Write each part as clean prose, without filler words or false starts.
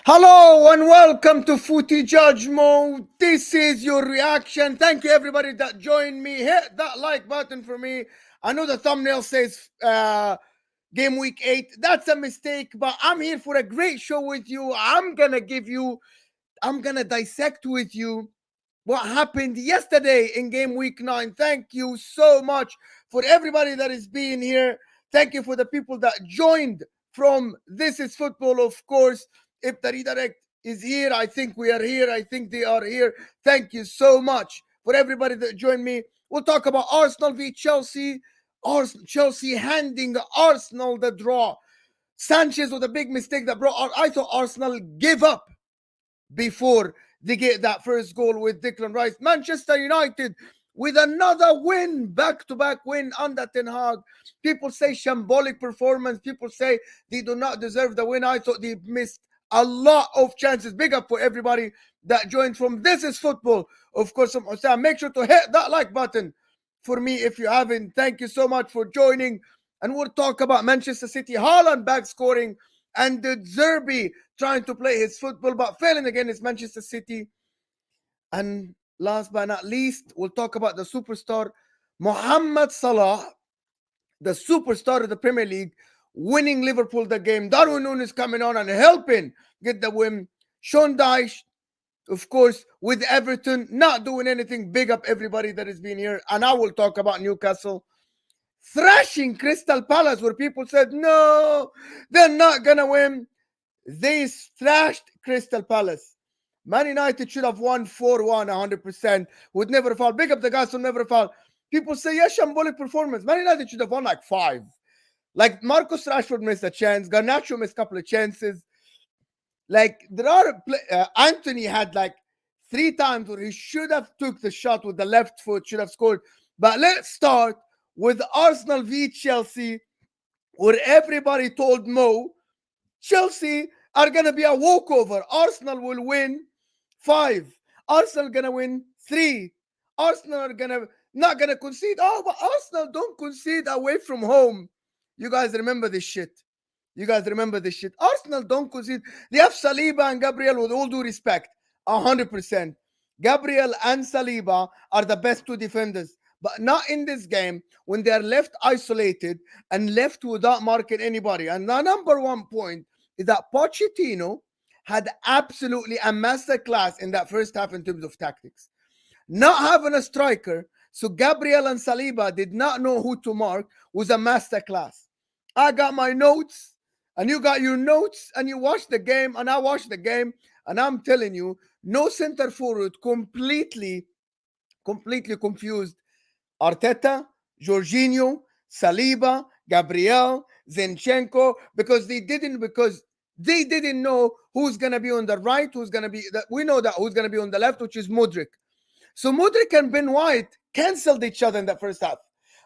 Hello and welcome to Footy Judge Mode. This is your reaction. Thank you everybody that joined me. Hit that like button for me. I know the thumbnail says game week 8. That's a mistake, but I'm here for a great show with you. I'm gonna dissect with you what happened yesterday in game week 9. Thank you so much for everybody that is being here. Thank you for the people that joined from This Is Football, of course. If the redirect is here, I think we are here. I think they are here. Thank you so much for everybody that joined me. We'll talk about Arsenal v Chelsea. Chelsea handing Arsenal the draw. Sanchez with a big mistake that brought. I thought Arsenal gave up before they get that first goal with Declan Rice. Manchester United with another win, back-to-back win under Ten Hag. People say shambolic performance. People say they do not deserve the win. I thought they missed a lot of chances. Big up for everybody that joined from This Is Football. Of course, make sure to hit that like button for me if you haven't. Thank you so much for joining. And we'll talk about Manchester City, Haaland back scoring, and the Zerbi trying to play his football, but failing again is Manchester City. And last but not least, we'll talk about the superstar, Mohamed Salah, the superstar of the Premier League, winning Liverpool the game. Darwin Núñez coming on and helping get the win. Sean Dyche, of course, with Everton, not doing anything. Big up everybody that has been here. And I will talk about Newcastle thrashing Crystal Palace, where people said, no, they're not going to win. They thrashed Crystal Palace. Man United should have won 4-1, 100%. Would never fall. Big up the guys who never fall. People say, yes, shambolic performance. Man United should have won like 5. Like Marcus Rashford missed a chance. Garnacho missed a couple of chances. Like there are Anthony had like 3 times where he should have took the shot with the left foot, should have scored. But let's start with Arsenal v Chelsea, where everybody told Mo, Chelsea are going to be a walkover. Arsenal will win 5. Arsenal going to win 3. Arsenal are not going to concede. Oh, but Arsenal don't concede away from home. You guys remember this shit. Arsenal don't concede. They have Saliba and Gabriel, with all due respect, 100%. Gabriel and Saliba are the best 2 defenders. But not in this game when they are left isolated and left without marking anybody. And the number one point is that Pochettino had absolutely a masterclass in that first half in terms of tactics. Not having a striker, so Gabriel and Saliba did not know who to mark, was a masterclass. I got my notes, and you got your notes, and you watched the game, and I watched the game, and I'm telling you, no center forward completely confused Arteta, Jorginho, Saliba, Gabriel, Zinchenko, because they didn't know who's going to be on the right, we know that who's going to be on the left, which is Mudryk. So Mudryk and Ben White cancelled each other in the first half.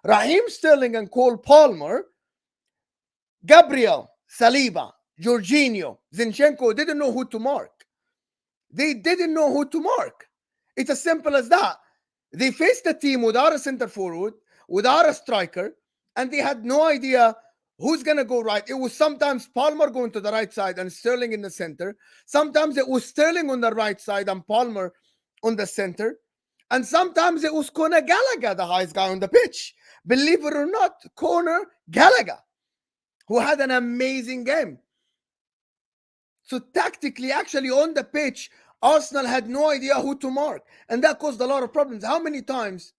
Raheem Sterling and Cole Palmer, Gabriel, Saliba, Jorginho, Zinchenko didn't know who to mark. It's as simple as that. They faced a team without a center forward, without a striker, and they had no idea who's going to go right. It was sometimes Palmer going to the right side and Sterling in the center. Sometimes it was Sterling on the right side and Palmer on the center. And sometimes it was Conor Gallagher, the highest guy on the pitch. Believe it or not, Conor Gallagher, who had an amazing game. So tactically, actually on the pitch, Arsenal had no idea who to mark. And that caused a lot of problems. How many times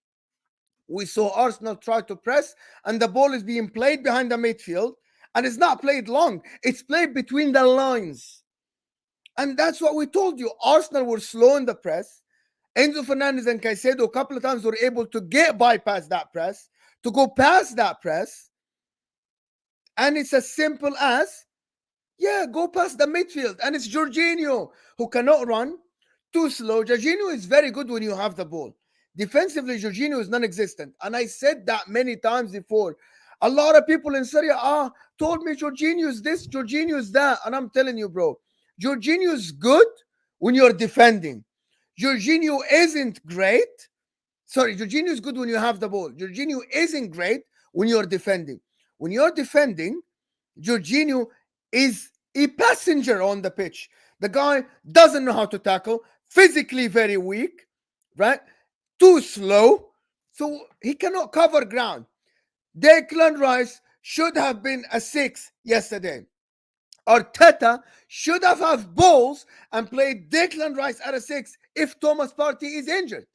we saw Arsenal try to press and the ball is being played behind the midfield and it's not played long. It's played between the lines. And that's what we told you. Arsenal were slow in the press. Enzo Fernandez and Caicedo a couple of times were able to bypass that press, to go past that press. And it's as simple as, go past the midfield. And it's Jorginho who cannot run, too slow. Jorginho is very good when you have the ball. Defensively, Jorginho is non-existent. And I said that many times before. A lot of people in Serie A told me Jorginho is this, Jorginho is that. And I'm telling you, bro, Jorginho is good when you're defending. Jorginho isn't great. Sorry, Jorginho is good when you have the ball. Jorginho isn't great when you're defending. When you're defending, Jorginho is a passenger on the pitch. The guy doesn't know how to tackle, physically very weak, right? Too slow, so he cannot cover ground. Declan Rice should have been a 6 yesterday. Arteta should have balls and played Declan Rice at a 6 if Thomas Partey is injured,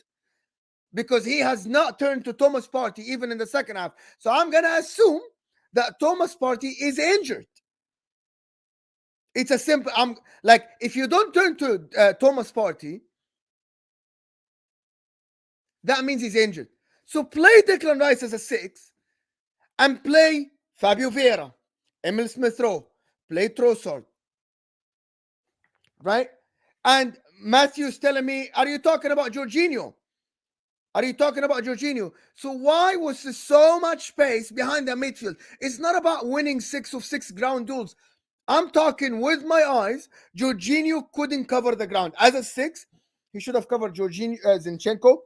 because he has not turned to Thomas Partey even in the second half. So I'm going to assume that Thomas Partey is injured. It's a simple, like, if you don't turn to Thomas Partey, that means he's injured. So play Declan Rice as a 6 and play Fabio Vieira, Emil Smith-Rowe, play Trossard, right? And Matthew's telling me, are you talking about Jorginho? Are you talking about Jorginho? So why was there so much space behind the midfield? It's not about winning 6 of 6 ground duels. I'm talking with my eyes. Jorginho couldn't cover the ground. As a 6, he should have covered Jorginho, Zinchenko.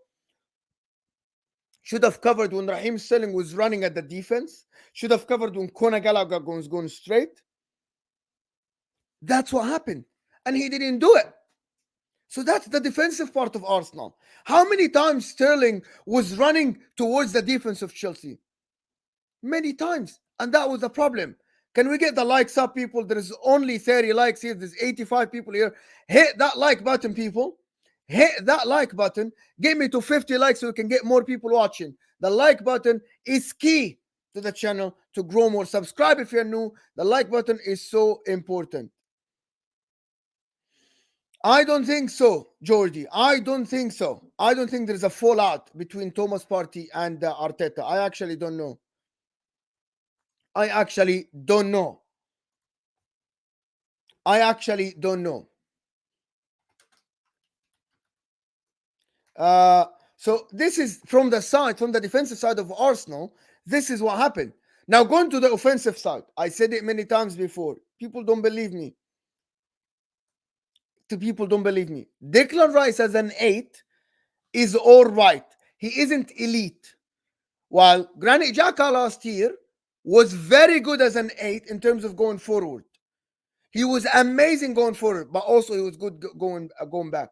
Should have covered when Raheem Sterling was running at the defense. Should have covered when Conor Gallagher was going straight. That's what happened. And he didn't do it. So that's the defensive part of Arsenal. How many times Sterling was running towards the defense of Chelsea? Many times. And that was the problem. Can we get the likes up, people? There's only 30 likes here. There's 85 people here. Hit that like button, people. Hit that like button. Get me to 50 likes so we can get more people watching. The like button is key to the channel to grow more. Subscribe if you're new. The like button is so important. I don't think so, Georgie. I don't think so. I don't think there's a fallout between Thomas Partey and Arteta. I actually don't know. I actually don't know. So this is from the defensive side of Arsenal. This is what happened. Now going to the offensive side. I said it many times before. People don't believe me. Declan Rice as an 8 is all right. He isn't elite. While Granit Xhaka last year was very good as an 8 in terms of going forward. He was amazing going forward, but also he was good going back.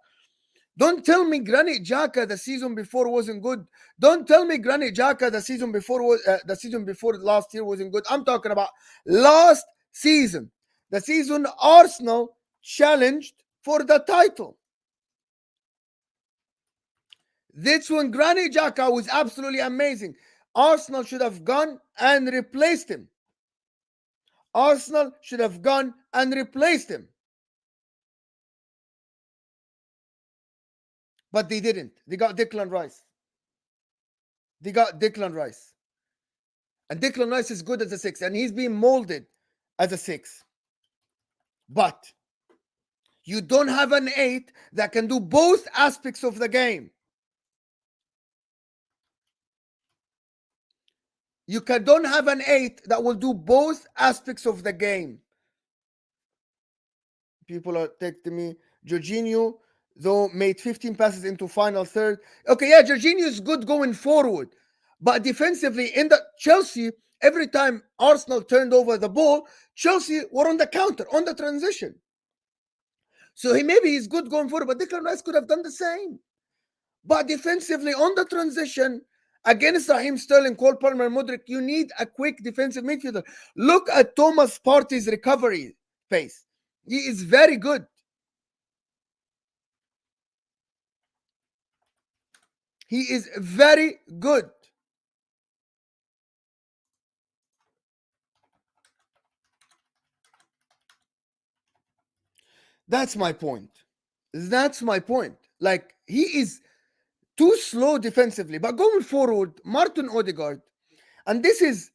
Don't tell me Granit Xhaka the season before wasn't good. Don't tell me Granit Xhaka the season before last year wasn't good. I'm talking about last season. The season Arsenal challenged for the title. That's when Granit Xhaka was absolutely amazing. Arsenal should have gone and replaced him. But they didn't. They got Declan Rice. And Declan Rice is good as a 6. And he's being molded as a 6. But you don't have an 8 that can do both aspects of the game. Don't have an 8 that will do both aspects of the game. People are texting me. Jorginho, though, made 15 passes into final third. Okay, yeah, Jorginho is good going forward. But defensively, in the Chelsea, every time Arsenal turned over the ball, Chelsea were on the counter, on the transition. So maybe he's good going forward, but Declan Rice could have done the same. But defensively, on the transition, against Raheem Sterling, Cole Palmer, Modric, you need a quick defensive midfielder. Look at Thomas Partey's recovery pace. He is very good. He is very good. That's my point. Like, he is too slow defensively. But going forward, Martin Odegaard, and this is,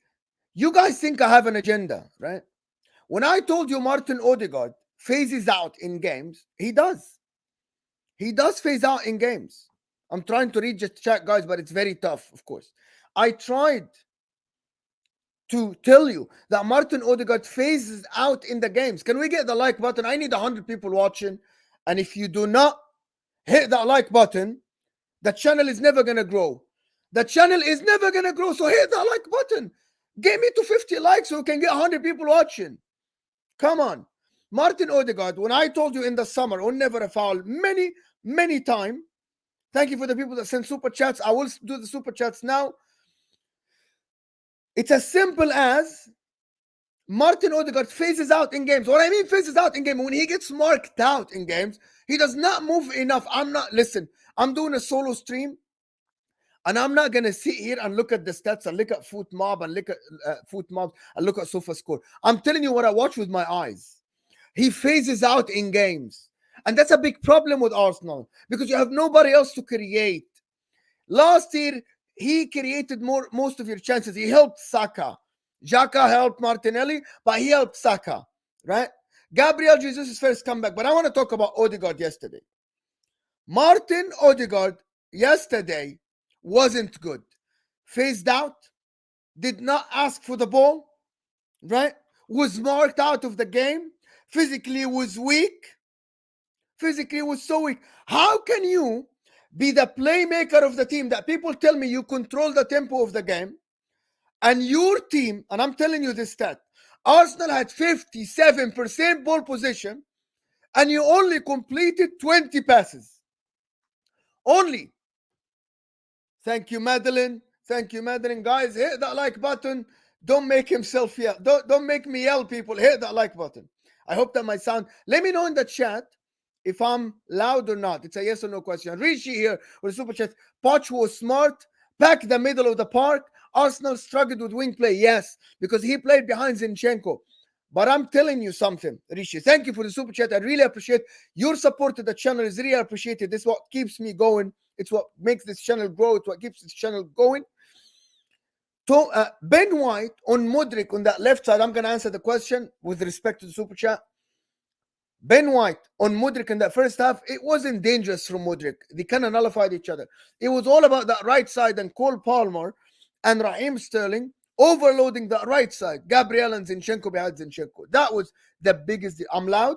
you guys think I have an agenda, right? When I told you Martin Odegaard phases out in games, he does. He does phase out in games. I'm trying to read just chat, guys, but it's very tough, of course. I tried to tell you that Martin Odegaard phases out in the games. Can we get the like button? I need 100 people watching. And if you do not hit that like button, the channel is never going to grow. So hit that like button. Get me to 50 likes so we can get 100 people watching. Come on. Martin Odegaard, when I told you in the summer, on never a foul, many times. Thank you for the people that send super chats. I will do the super chats now. It's as simple as Martin Odegaard phases out in games. What I mean phases out in game, when he gets marked out in games, he does not move enough. Listen, I'm doing a solo stream, and I'm not going to sit here and look at the stats and look at Foot Mob and look at Foot Mob and look at SofaScore. I'm telling you what I watch with my eyes. He phases out in games. And that's a big problem with Arsenal because you have nobody else to create. Last year, he created most of your chances. He helped Saka. Xhaka helped Martinelli, but he helped Saka, right? Gabriel Jesus' first comeback. But I want to talk about Odegaard yesterday. Martin Odegaard yesterday wasn't good. Phased out, did not ask for the ball, right? Was marked out of the game. Physically was weak. Physically was so weak. How can you be the playmaker of the team that people tell me you control the tempo of the game, and your team, and I'm telling you this stat, Arsenal had 57% ball position and you only completed 20 passes. Only. Thank you, Madeline. Thank you, Madeline. Guys, hit that like button. Don't make himself yell. Don't make me yell, people. Hit that like button. I hope that might sound. Let me know in the chat if I'm loud or not. It's a yes or no question. Rishi here with a super chat. Poch was smart. Back the middle of the park. Arsenal struggled with wing play. Yes, because he played behind Zinchenko. But I'm telling you something, Rishi. Thank you for the super chat. I really appreciate your support to the channel. Is really appreciated. This is what keeps me going. It's what makes this channel grow. It's what keeps this channel going. So, Ben White on Mudryk on that left side. I'm going to answer the question with respect to the super chat. Ben White on Mudryk in that first half, it wasn't dangerous from Mudryk. They kind of nullified each other. It was all about that right side and Cole Palmer and Raheem Sterling overloading that right side. Gabriel and Zinchenko behind Zinchenko. That was the biggest deal. I'm loud.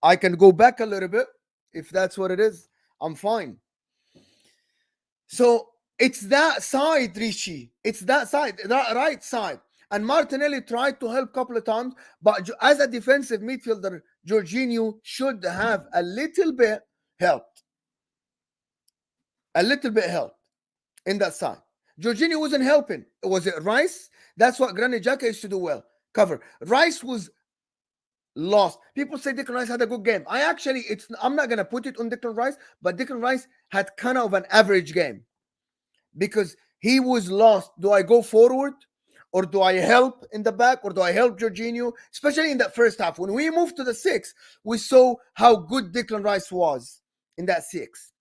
I can go back a little bit if that's what it is. I'm fine. So it's that side, Rishi. It's that side, that right side. And Martinelli tried to help a couple of times, but as a defensive midfielder, Jorginho should have a little bit helped. A little bit helped in that side. Jorginho wasn't helping. Was it Rice? That's what Granit Xhaka used to do well. Cover. Rice was lost. People say Declan Rice had a good game. I'm not going to put it on Declan Rice, but Declan Rice had kind of an average game because he was lost. Do I go forward? Or do I help in the back? Or do I help Jorginho? Especially in that first half. When we moved to the 6, we saw how good Declan Rice was in that 6.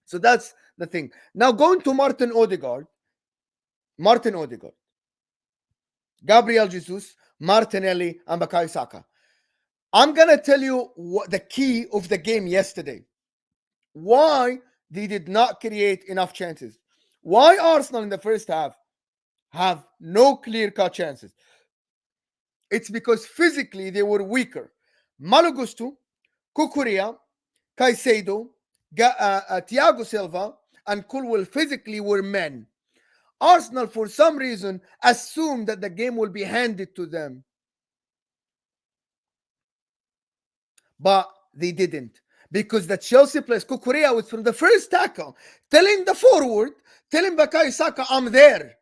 So that's the thing. Now going to Martin Odegaard. Gabriel Jesus, Martinelli, and Bukayo Saka. I'm going to tell you what the key of the game yesterday. Why they did not create enough chances. Why Arsenal in the first half have no clear-cut chances. It's because physically they were weaker. Malo Gusto, Cucurella, Caicedo, Thiago Silva, and Colwill physically were men. Arsenal, for some reason, assumed that the game will be handed to them. But they didn't. Because the Chelsea players, Cucurella was from the first tackle, telling the forward, telling Bukayo Saka, I'm there.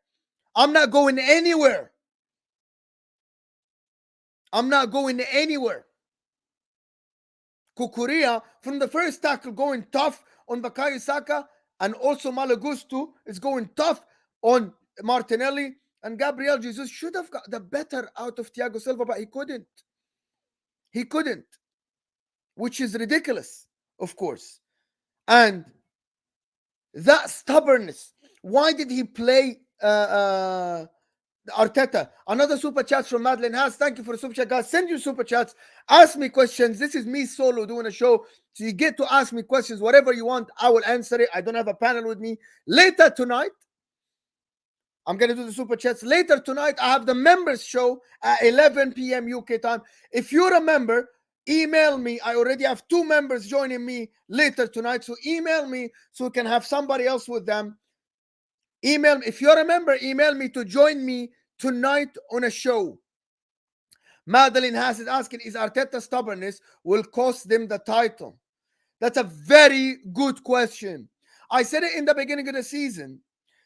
I'm not going anywhere. I'm not going anywhere. Cucurella from the first tackle going tough on Bukayo Saka, and also Malo Gusto is going tough on Martinelli, and Gabriel Jesus should have got the better out of Thiago Silva, but he couldn't. He couldn't, which is ridiculous, of course. And that stubbornness. Why did he play Arteta? Another super chat from Madeline Haas. Thank you for the super chat, guys. Send you super chats. Ask me questions. This is me solo doing a show. So you get to ask me questions. Whatever you want, I will answer it. I don't have a panel with me. Later tonight, I'm going to do the super chats. Later tonight, I have the members show at 11 p.m. UK time. If you're a member, email me. I already have 2 members joining me later tonight. So email me so we can have somebody else with them. Email me. If you're a member, email me to join me tonight on a show. Madeline Haas is asking, is Arteta stubbornness will cost them the title? That's a very good question. I said it in the beginning of the season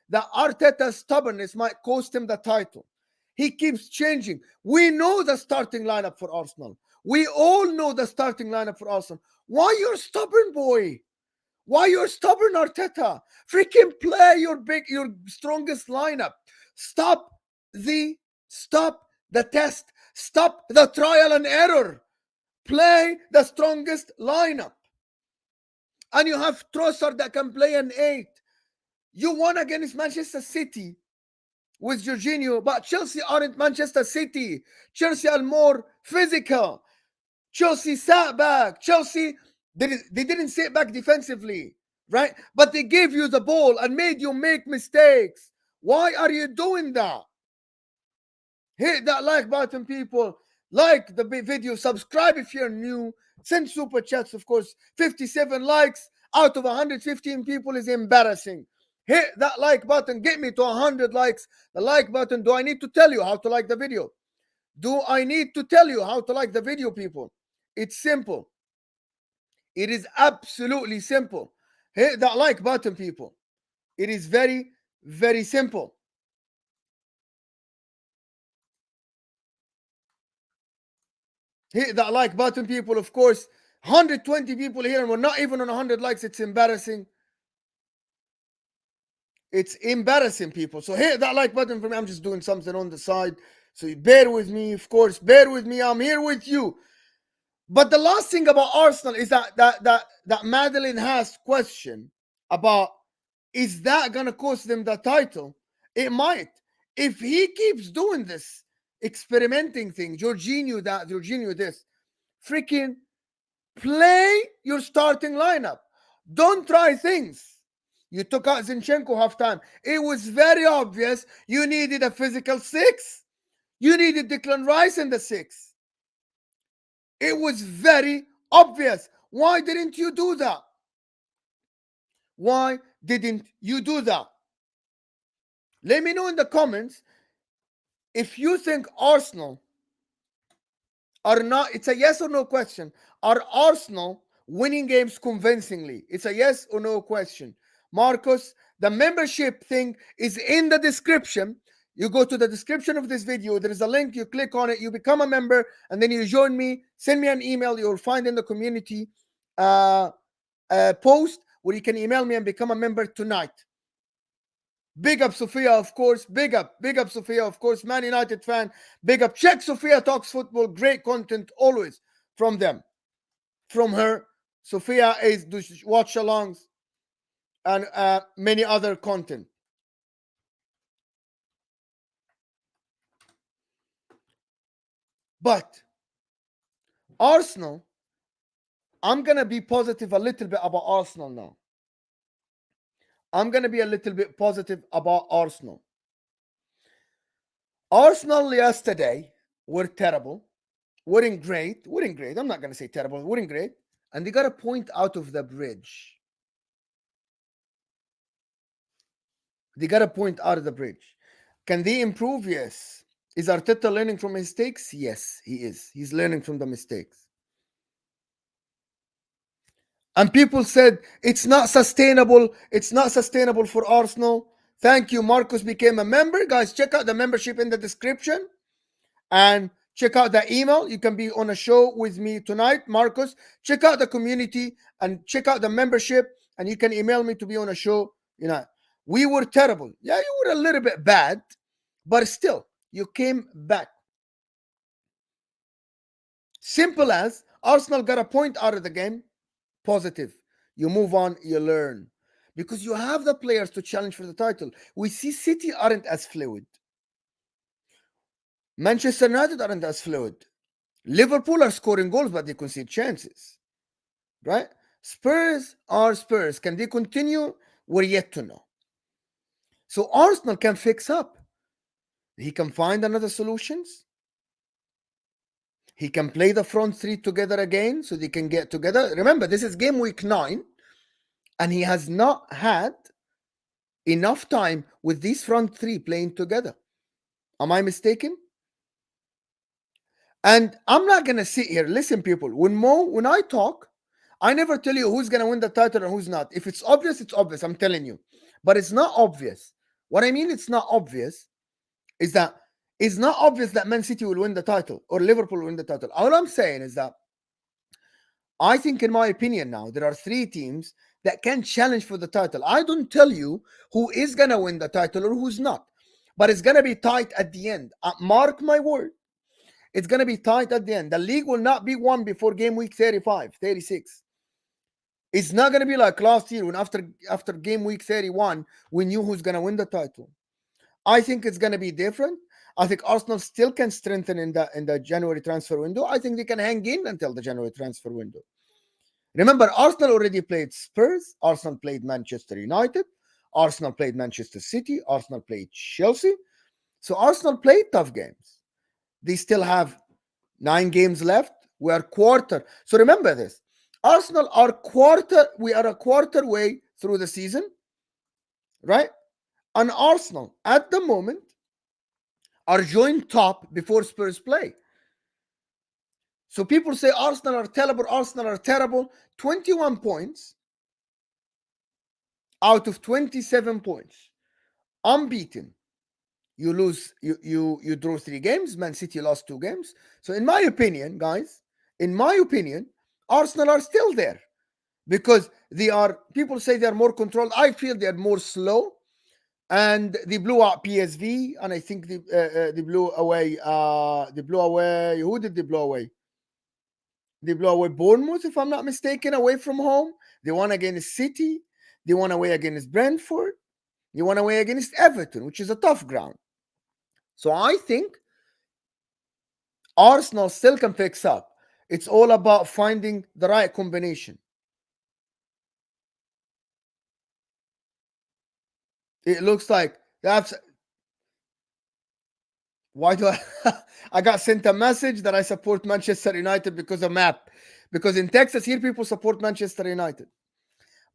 that Arteta's stubbornness might cost him the title. He keeps changing. We know the starting lineup for Arsenal. We all know the starting lineup for Arsenal. Why you're stubborn, boy? Why you're stubborn, Arteta? Freaking play your strongest lineup. Stop the test. Stop the trial and error. Play the strongest lineup. And you have Trossard that can play an 8. You won against Manchester City with Jorginho, but Chelsea aren't Manchester City. Chelsea are more physical. Chelsea sat back. Chelsea, they didn't sit back defensively, right? But they gave you the ball and made you make mistakes. Why are you doing that? Hit that like button, people. Like the video. Subscribe if you're new. Send super chats, of course. 57 likes out of 115 people is embarrassing. Hit that like button. Get me to 100 likes. The like button. Do I need to tell you how to like the video? Do I need to tell you how to like the video, people? It's simple. It is absolutely simple. Hit that like button, people. It is very, very simple. Hit that like button, people. Of course, 120 people here and we're not even on 100 likes. It's embarrassing. It's embarrassing, people. So hit that like button for me. I'm just doing something on the side. So you bear with me, of course. Bear with me. I'm here with you. But the last thing about Arsenal is that Madeline has question about, is that going to cost them the title? It might. If he keeps doing this, experimenting thing, Jorginho that, Jorginho this, freaking play your starting lineup. Don't try things. You took out Zinchenko halftime. It was very obvious you needed a physical 6. You needed Declan Rice in the 6. It was very obvious. Why didn't you do that? Why didn't you do that? Let me know in the comments if you think Arsenal are not, it's a yes or no question. Are Arsenal winning games convincingly? It's a yes or no question. Marcus, the membership thing is in the description. You go to the description of this video. There is a link. You click on it. You become a member. And then you join me. Send me an email. You'll find in the community post where you can email me and become a member tonight. Big up Sophia, of course. Big up Sophia, of course. Man United fan. Big up. Check Sophia Talks Football. Great content always from them. From her. Sophia is watch alongs and many other content. But Arsenal, I'm going to be positive a little bit about Arsenal now. I'm going to be a little bit positive about Arsenal. Arsenal yesterday were terrible. Weren't great. I'm not going to say terrible. Weren't great. And they got a point out of the bridge. They got a point out of the bridge. Can they improve? Yes. Is Arteta learning from mistakes? Yes, he is. He's learning from the mistakes. And people said it's not sustainable. It's not sustainable for Arsenal. Thank you. Marcus became a member. Guys, check out the membership in the description. And check out the email. You can be on a show with me tonight, Marcus. Check out the community and check out the membership. And you can email me to be on a show. You know, we were terrible. Yeah, you were a little bit bad. But still, you came back. Simple as Arsenal got a point out of the game. Positive. You move on, you learn. Because you have the players to challenge for the title. We see City aren't as fluid. Manchester United aren't as fluid. Liverpool are scoring goals, but they concede chances. Right? Spurs are Spurs. Can they continue? We're yet to know. So Arsenal can fix up. He can find another solutions. He can play the front three together again so they can get together. Remember, this is game week 9. And he has not had enough time with these front three playing together. Am I mistaken? And I'm not gonna sit here. Listen, people. When I talk, I never tell you who's gonna win the title and who's not. If it's obvious, it's obvious. I'm telling you. But it's not obvious. What I mean, it's not obvious, is that it's not obvious that Man City will win the title or Liverpool will win the title. All I'm saying is that I think, in my opinion, now there are three teams that can challenge for the title. I don't tell you who is gonna win the title or who's not, but it's gonna be tight at the end. Mark my word. It's going to be tight at the end. The league will not be won before game week 35, 36. It's not going to be like last year when after game week 31, we knew who's going to win the title. I think it's going to be different. I think Arsenal still can strengthen in the January transfer window. I think they can hang in until the January transfer window. Remember, Arsenal already played Spurs. Arsenal played Manchester United. Arsenal played Manchester City. Arsenal played Chelsea. So Arsenal played tough games. They still have 9 games left. We are quarter. So remember this. Arsenal are quarter. We are a quarter way through the season, right? And Arsenal at the moment are joint top before Spurs play. So people say Arsenal are terrible. Arsenal are terrible. 21 points out of 27 points. Unbeaten. You lose, you draw 3 games. Man City lost 2 games. So in my opinion, guys, Arsenal are still there because people say they're more controlled. I feel they're more slow, and they blew out PSV, and I think they blew away. Who did they blow away? They blew away Bournemouth, if I'm not mistaken, away from home. They won against City. They won away against Brentford. They won away against Everton, which is a tough ground. So I think Arsenal still can fix up. It's all about finding the right combination. It looks like that's why do I I got sent a message that I support Manchester United because of map. Because in Texas here people support Manchester United.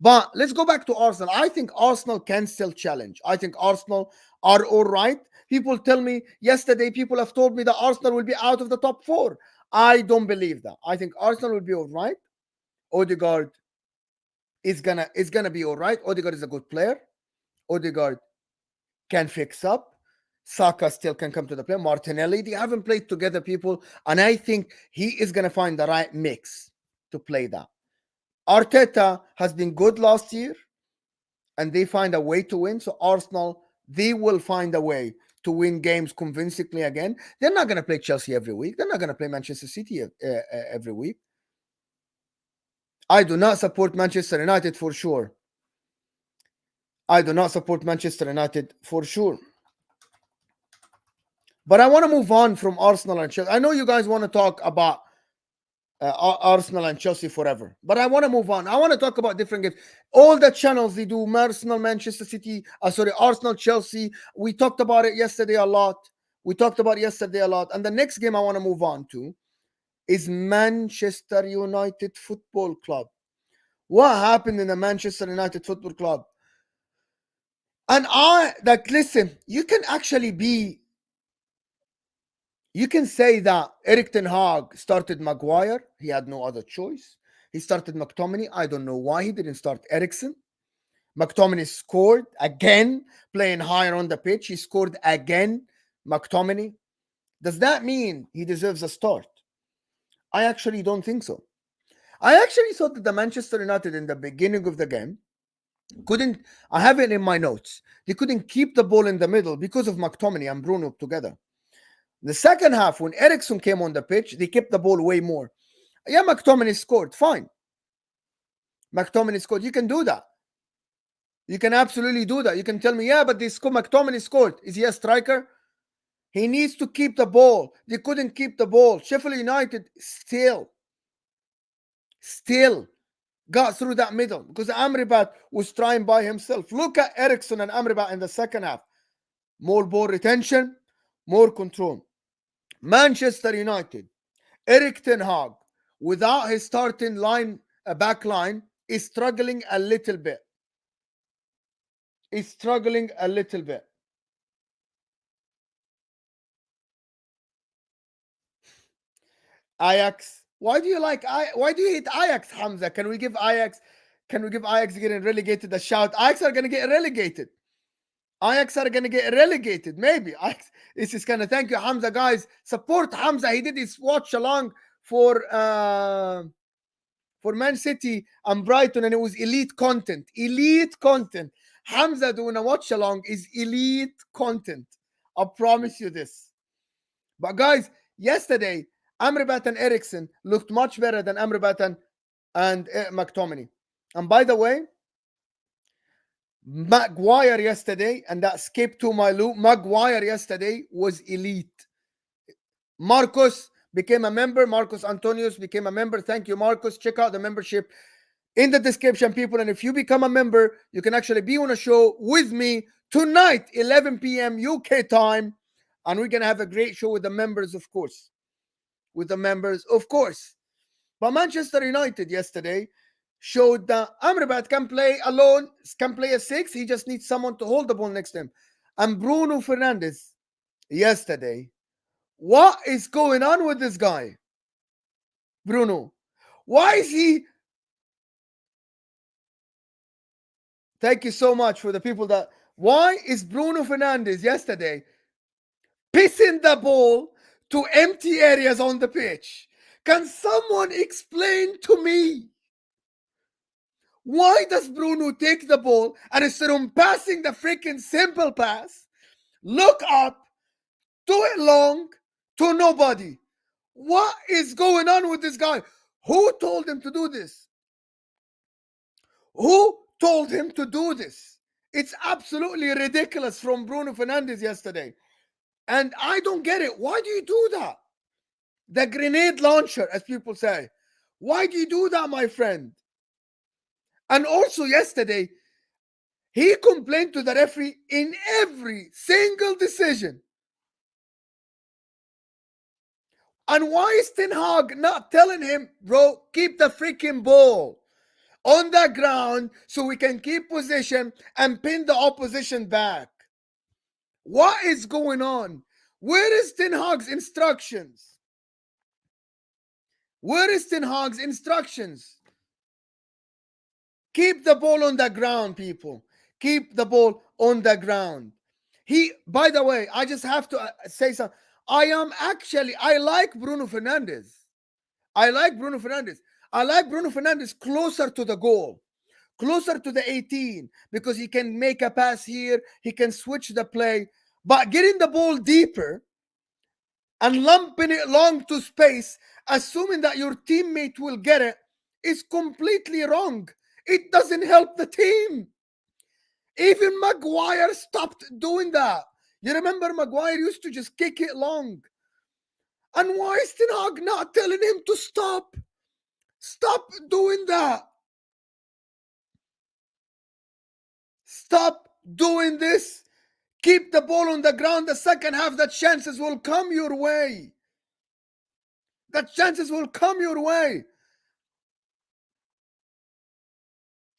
But let's go back to Arsenal. I think Arsenal can still challenge. I think Arsenal are all right. People tell me yesterday, people have told me that Arsenal will be out of the top 4. I don't believe that. I think Arsenal will be all right. Odegaard is gonna be all right. Odegaard is a good player. Odegaard can fix up. Saka still can come to the play. Martinelli, they haven't played together, people. And I think he is going to find the right mix to play that. Arteta has been good last year, and they find a way to win. So Arsenal, they will find a way to win games convincingly again. They're not going to play Chelsea every week. They're not going to play Manchester City every week. I do not support Manchester United for sure. I do not support Manchester United for sure. But I want to move on from Arsenal and Chelsea. I know you guys want to talk about Arsenal and Chelsea forever, but I want to move on. I want to talk about different games. All the channels they do: Arsenal, Manchester City, Arsenal, Chelsea. We talked about it yesterday a lot. And the next game I want to move on to is Manchester United Football Club. What happened in the Manchester United Football Club? And listen, you can say that Eric Ten Hag started Maguire. He had no other choice. He started McTominay. I don't know why he didn't start Eriksen. McTominay scored again, playing higher on the pitch. He scored again, McTominay. Does that mean he deserves a start? I actually don't think so. I actually thought that the Manchester United in the beginning of the game I have it in my notes, they couldn't keep the ball in the middle because of McTominay and Bruno together. The second half, when Eriksen came on the pitch, they kept the ball way more. Yeah, McTominay scored. Fine. McTominay scored. You can do that. You can absolutely do that. You can tell me, yeah, but McTominay scored. Is he a striker? He needs to keep the ball. They couldn't keep the ball. Sheffield United still got through that middle because Amrabat was trying by himself. Look at Eriksen and Amrabat in the second half. More ball retention, more control. Manchester United, Eric Ten Hag, without his starting back line, is struggling a little bit. Ajax. Why do you hate Ajax, Hamza? Can we give Ajax getting relegated a shout? Ajax are gonna get relegated. Ajax are gonna get relegated. Maybe Ajax. This is kind of thank you, Hamza. Guys, support Hamza. He did his watch along for Man City and Brighton, and it was elite content. Elite content. Hamza doing a watch along is elite content. I promise you this. But guys, yesterday, Amrabat and Ericsson looked much better than Amrabat and McTominay. And by the way, Maguire yesterday, and that skip to my loop, Maguire yesterday was elite. Marcos became a member. Marcos Antonius became a member. Thank you, Marcos. Check out the membership in the description, people. And if you become a member, you can actually be on a show with me tonight, 11 p.m. UK time. And we're going to have a great show with the members, of course. With the members, of course. But Manchester United yesterday showed that Amrabat can play alone, can play a 6. He just needs someone to hold the ball next to him. And Bruno Fernandes yesterday, what is going on with this guy? Bruno. Why is he... Thank you so much for the people that... Why is Bruno Fernandes yesterday pissing the ball to empty areas on the pitch? Can someone explain to me? Why does Bruno take the ball and instead of passing the freaking simple pass, look up, do it long to nobody? What is going on with this guy? Who told him to do this? Who told him to do this? It's absolutely ridiculous from Bruno Fernandes yesterday. And I don't get it. Why do you do that? The grenade launcher, as people say. Why do you do that, my friend? And also yesterday, he complained to the referee in every single decision. And why is Ten Hag not telling him, bro, keep the freaking ball on the ground so we can keep position and pin the opposition back? What is going on? Where is Ten Hag's instructions? Where is Ten Hag's instructions? Keep the ball on the ground, people. Keep the ball on the ground. By the way, I just have to say something. I like Bruno Fernandes. I like Bruno Fernandes closer to the goal, closer to the 18, because he can make a pass here, he can switch the play. But getting the ball deeper and lumping it long to space, assuming that your teammate will get it, is completely wrong. It doesn't help the team. Even Maguire stopped doing that. You remember Maguire used to just kick it long. And why is Ten Hag not telling him to stop? Stop doing that. Stop doing this. Keep the ball on the ground. The second half, the chances will come your way. The chances will come your way.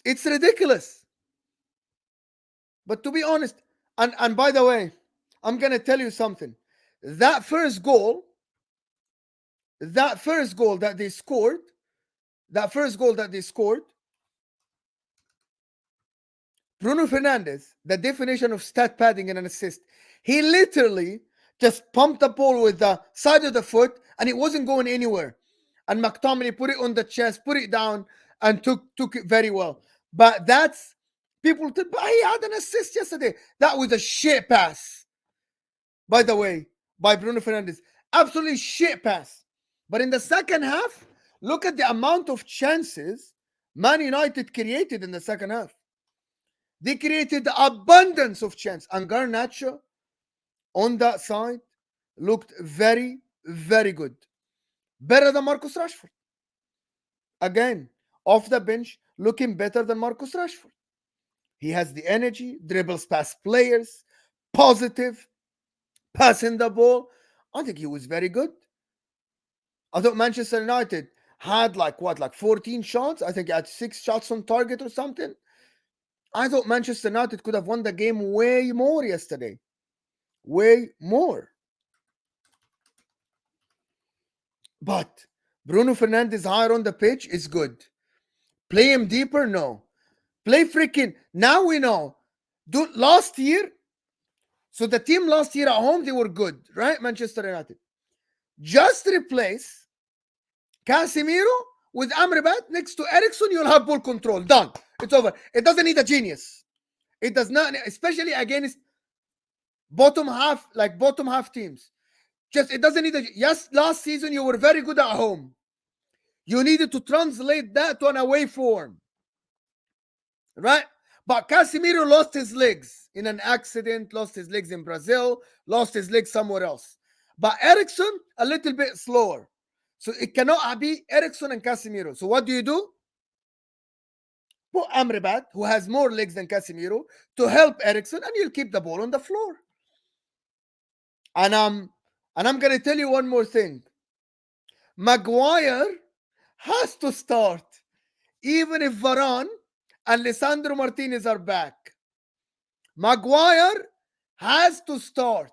It's ridiculous. But to be honest, and by the way, I'm going to tell you something. That first goal that they scored, Bruno Fernandes, the definition of stat padding and an assist, he literally just pumped the ball with the side of the foot and it wasn't going anywhere. And McTominay put it on the chest, put it down, and took it very well. But that's... People, but he had an assist yesterday. That was a shit pass, by the way, by Bruno Fernandes. Absolutely shit pass. But in the second half, look at the amount of chances Man United created in the second half. They created abundance of chance. And Garnacho on that side looked very, very good. Better than Marcus Rashford. Again, off the bench, looking better than Marcus Rashford. He has the energy, dribbles past players, positive, passing the ball. I think he was very good. I thought Manchester United had like 14 shots. I think he had 6 shots on target or something. I thought Manchester United could have won the game way more yesterday. Way more. But Bruno Fernandes higher on the pitch is good. Play him deeper? No. Play freaking. Now we know. Dude, last year, so the team last year at home, they were good, right? Manchester United. Just replace Casemiro with Amrabat next to Ericsson, you'll have ball control. Done. It's over. It doesn't need a genius. It does not, especially against bottom half teams. Just it doesn't need a yes. Last season you were very good at home. You needed to translate that to an away form, right? But Casemiro lost his legs in an accident, lost his legs in Brazil, lost his legs somewhere else. But Ericsson, a little bit slower. So it cannot be Ericsson and Casemiro. So what do? Put Amrabat, who has more legs than Casemiro, to help Ericsson, and you'll keep the ball on the floor. And I'm gonna tell you one more thing. Maguire has to start, even if Varane and Lisandro Martinez are back. Maguire has to start.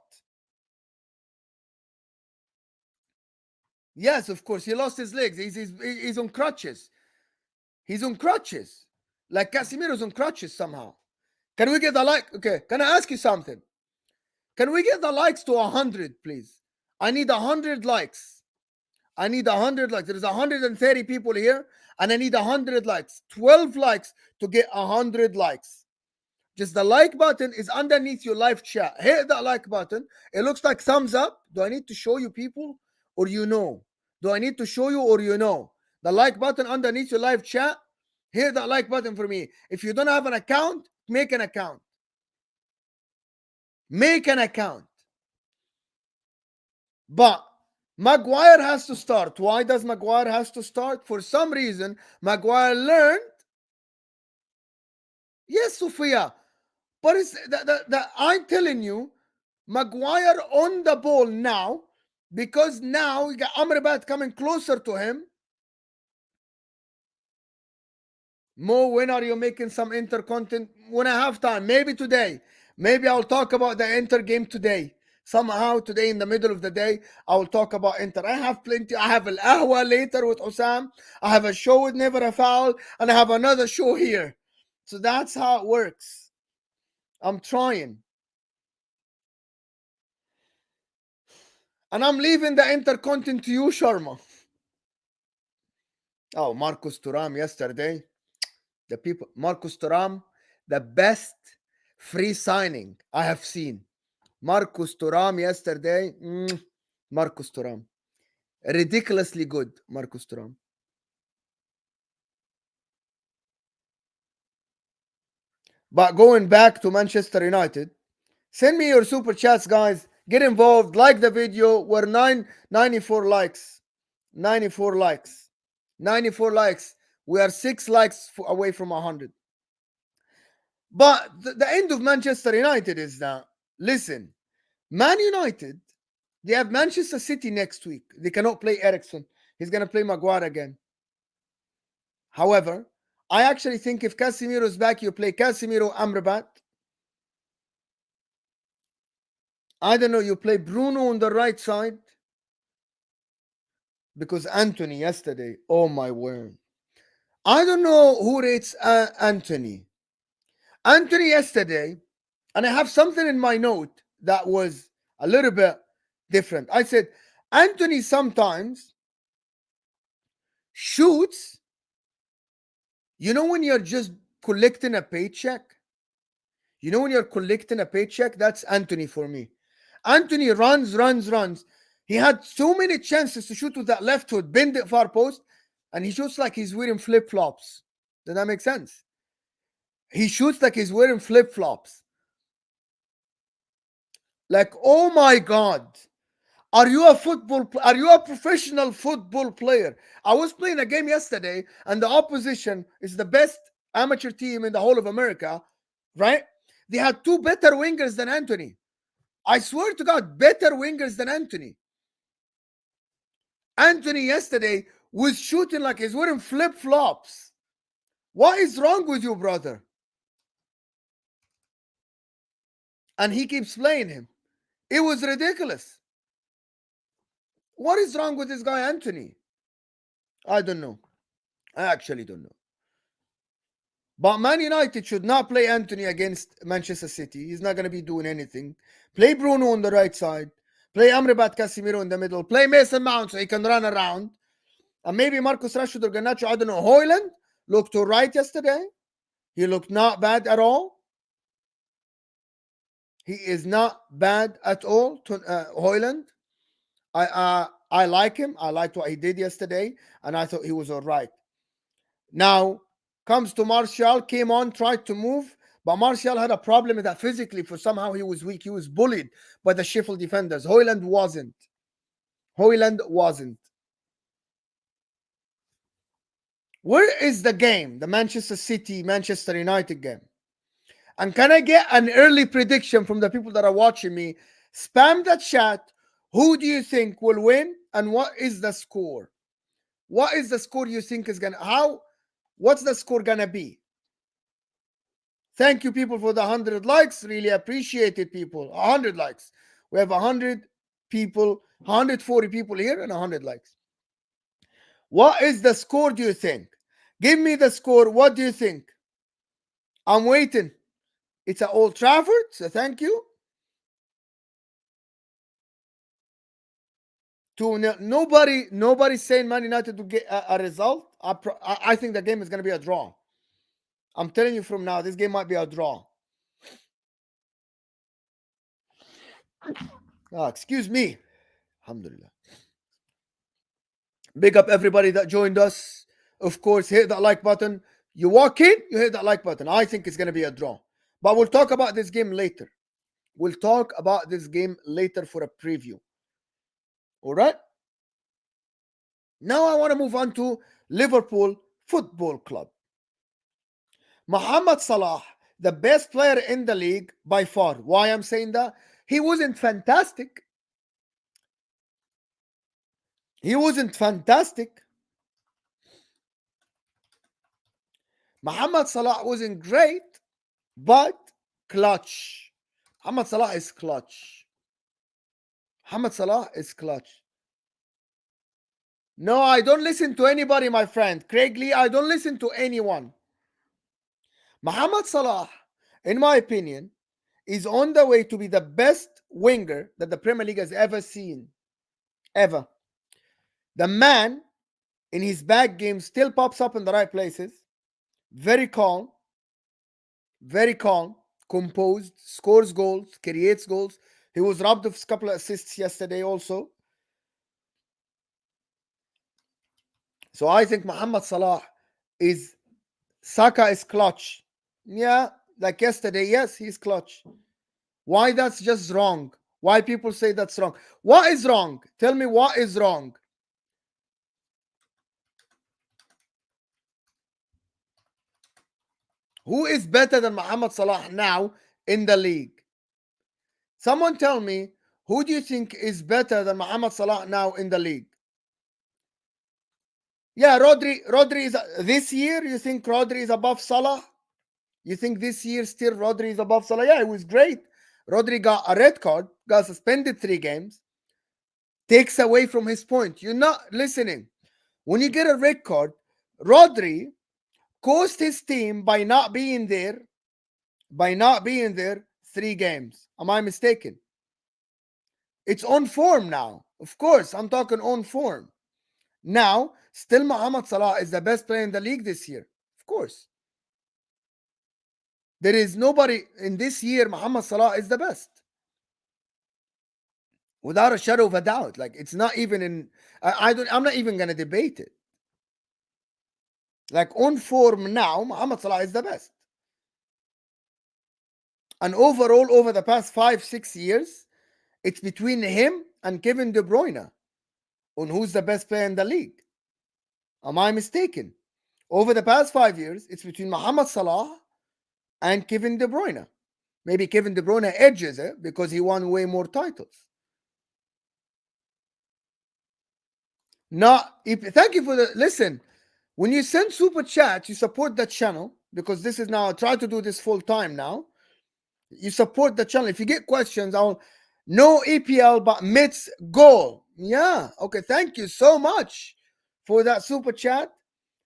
Yes, of course, he lost his legs. He's on crutches. He's on crutches. Like Casemiro's on crutches somehow. Can we get the like? Okay, can I ask you something? Can we get the likes to 100, please? I need 100 likes. I need 100 likes. There's 130 people here, and I need 100 likes. 12 likes to get 100 likes. Just the like button is underneath your live chat. Hit that like button. It looks like thumbs up. Do I need to show you people or you know? Do I need to show you or you know? The like button underneath your live chat. Hit that like button for me. If you don't have an account, make an account. Make an account. But Maguire has to start. Why does Maguire has to start? For some reason, Maguire learned. Yes, Sophia. But it's I'm telling you, Maguire on the ball now, because now you got Amrabat coming closer to him. Mo, when are you making some Inter content? When I have time, maybe today. Maybe I'll talk about the Inter game today. Somehow today in the middle of the day, I will talk about Inter. I have plenty. I have Al Ahwa later with Osam. I have a show with Never a Foul, and I have another show here. So that's how it works. I'm trying. And I'm leaving the Inter content to you, Sharma. Oh, Marcus Thuram yesterday. The people, Marcus Thuram, the best free signing I have seen. Marcus Thuram yesterday. Marcus Thuram. Ridiculously good, Marcus Thuram. But going back to Manchester United, send me your super chats, guys. Get involved. Like the video. We're 94 likes. 94 likes. 94 likes. We are 6 likes away from 100. But the end of Manchester United is that, listen, Man United, they have Manchester City next week. They cannot play Ericsson. He's going to play Maguire again. However, I actually think if Casemiro is back, you play Casemiro, Amrabat. I don't know, you play Bruno on the right side. Because Anthony yesterday, oh my word. I don't know who rates Anthony. Anthony yesterday, and I have something in my note that was a little bit different. I said, Anthony sometimes shoots, you know, when you're just collecting a paycheck? You know, when you're collecting a paycheck, that's Anthony for me. Anthony runs. He had so many chances to shoot with that left foot, bend it far post, and he shoots like he's wearing flip-flops. Does that make sense? He shoots like he's wearing flip-flops. Like, oh my God. Are you a professional football player? I was playing a game yesterday, and the opposition is the best amateur team in the whole of America, right? They had 2 better wingers than Anthony. I swear to God, better wingers than Anthony. Anthony yesterday was shooting like he's wearing flip-flops. What is wrong with you, brother? And he keeps playing him. It was ridiculous. What is wrong with this guy, Anthony? I don't know. I actually don't know. But Man United should not play Anthony against Manchester City. He's not going to be doing anything. Play Bruno on the right side. Play Amrabat Casemiro in the middle. Play Mason Mount so he can run around. And maybe Marcus Rashford or Garnacho. I don't know. Haaland looked to right yesterday. He looked not bad at all. He is not bad at all. Haaland. I like him. I liked what he did yesterday. And I thought he was all right. Now, comes to Martial, came on, tried to move, but Martial had a problem with that physically. For somehow he was weak. He was bullied by the Sheffield defenders. Haaland wasn't. Where is the game? The Manchester City, Manchester United game. And can I get an early prediction from the people that are watching me? Spam the chat. Who do you think will win? And what is the score? What is the score you think is what's the score gonna be? Thank you, people, for the 100 likes. Really appreciate it, people. 100 likes. We have 100 people, 140 people here and 100 likes. What is the score, do you think? Give me the score. What do you think? I'm waiting. It's at Old Trafford, so thank you. 2-0. Nobody's saying Man United to get a result. I think the game is going to be a draw. I'm telling you from now, this game might be a draw. Excuse me. Alhamdulillah. Big up everybody that joined us. Of course, hit that like button. You walk in, you hit that like button. I think it's going to be a draw. But we'll talk about this game later. We'll talk about this game later for a preview. All right? Now I want to move on to Liverpool Football Club. Mohamed Salah, the best player in the league by far. Why I'm saying that? He wasn't fantastic. Mohamed Salah wasn't great, but clutch. Mohamed Salah is clutch. No, I don't listen to anybody, my friend. Craig Lee, I don't listen to anyone. Mohamed Salah, in my opinion, is on the way to be the best winger that the Premier League has ever seen. Ever. The man, in his back game, still pops up in the right places. Very calm, composed, scores goals, creates goals. He was robbed of a couple of assists yesterday also. So I think Mohamed Salah Saka is clutch. Yeah, like yesterday, yes, he's clutch. Why that's just wrong? Why people say that's wrong? What is wrong? Tell me what is wrong. Who is better than Mohamed Salah now in the league? Someone tell me, who do you think is better than Mohamed Salah now in the league? Yeah, Rodri is this year. You think Rodri is above Salah? You think this year still Rodri is above Salah? Yeah, it was great. Rodri got a red card, got suspended 3 games, takes away from his point. You're not listening. When you get a red card, Rodri cost his team by not being there 3 games. Am I mistaken? It's on form now. Of course, I'm talking on form. Now, still Mohamed Salah is the best player in the league this year. Of course. There is nobody in this year. Mohamed Salah is the best. Without a shadow of a doubt. Like, it's not even in... I'm not even going to debate it. Like, on form now, Mohamed Salah is the best. And overall, over the past 5-6 years, it's between him and Kevin De Bruyne on who's the best player in the league. Am I mistaken? Over the past 5 years, it's between Mohamed Salah and Kevin De Bruyne. Maybe Kevin De Bruyne edges it because he won way more titles. Thank you for the... Listen, when you send super chat, you support the channel, because this is now... I try to do this full time now. You support the channel. If you get questions, No EPL, but Mit's goal. Yeah. Okay. Thank you so much for that super chat.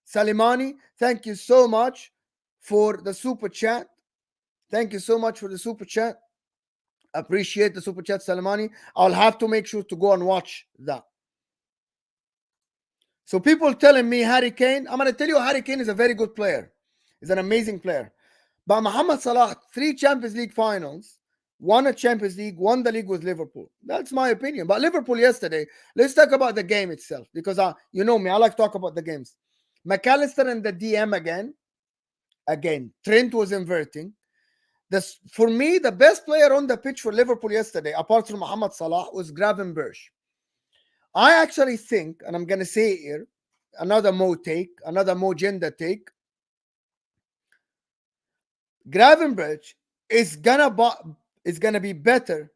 Salimani, thank you so much for the super chat. Thank you so much for the super chat. Appreciate the super chat, Salimani. I'll have to make sure to go and watch that. So people telling me Harry Kane, I'm going to tell you Harry Kane is a very good player. He's an amazing player. But Mohamed Salah, 3 Champions League finals, won a Champions League, won the league with Liverpool. That's my opinion. But Liverpool yesterday, let's talk about the game itself. Because you know me, I like to talk about the games. McAllister and the DM again. Trent was inverting. For me, the best player on the pitch for Liverpool yesterday, apart from Mohamed Salah, was Gravenberch. I actually think, and I'm going to say it here, another Mo gender take. Gravenberch is gonna be better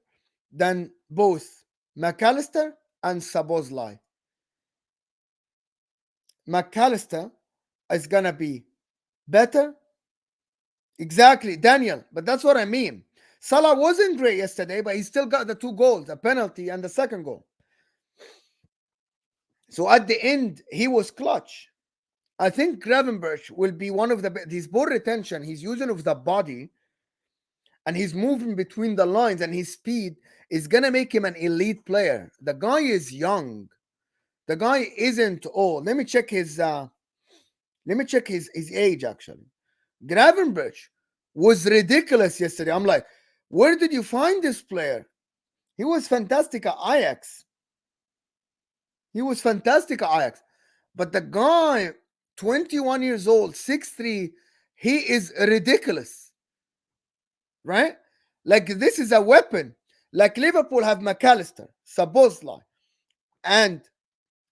than both McAllister and Szoboszlai. McAllister is gonna be better. Exactly, Daniel. But that's what I mean. Salah wasn't great yesterday, but he still got the 2 goals, a penalty and the second goal. So at the end, he was clutch. I think Gravenberch will be one of his ball retention, his using of the body, and he's moving between the lines, and his speed is going to make him an elite player. The guy is young. The guy isn't old. Let me check his age actually. Gravenberch was ridiculous yesterday. I'm like, where did you find this player? He was fantastic at Ajax. But the guy, 21 years old, 6'3", he is ridiculous. Right? Like, this is a weapon. Like, Liverpool have McAllister, Szoboszlai, and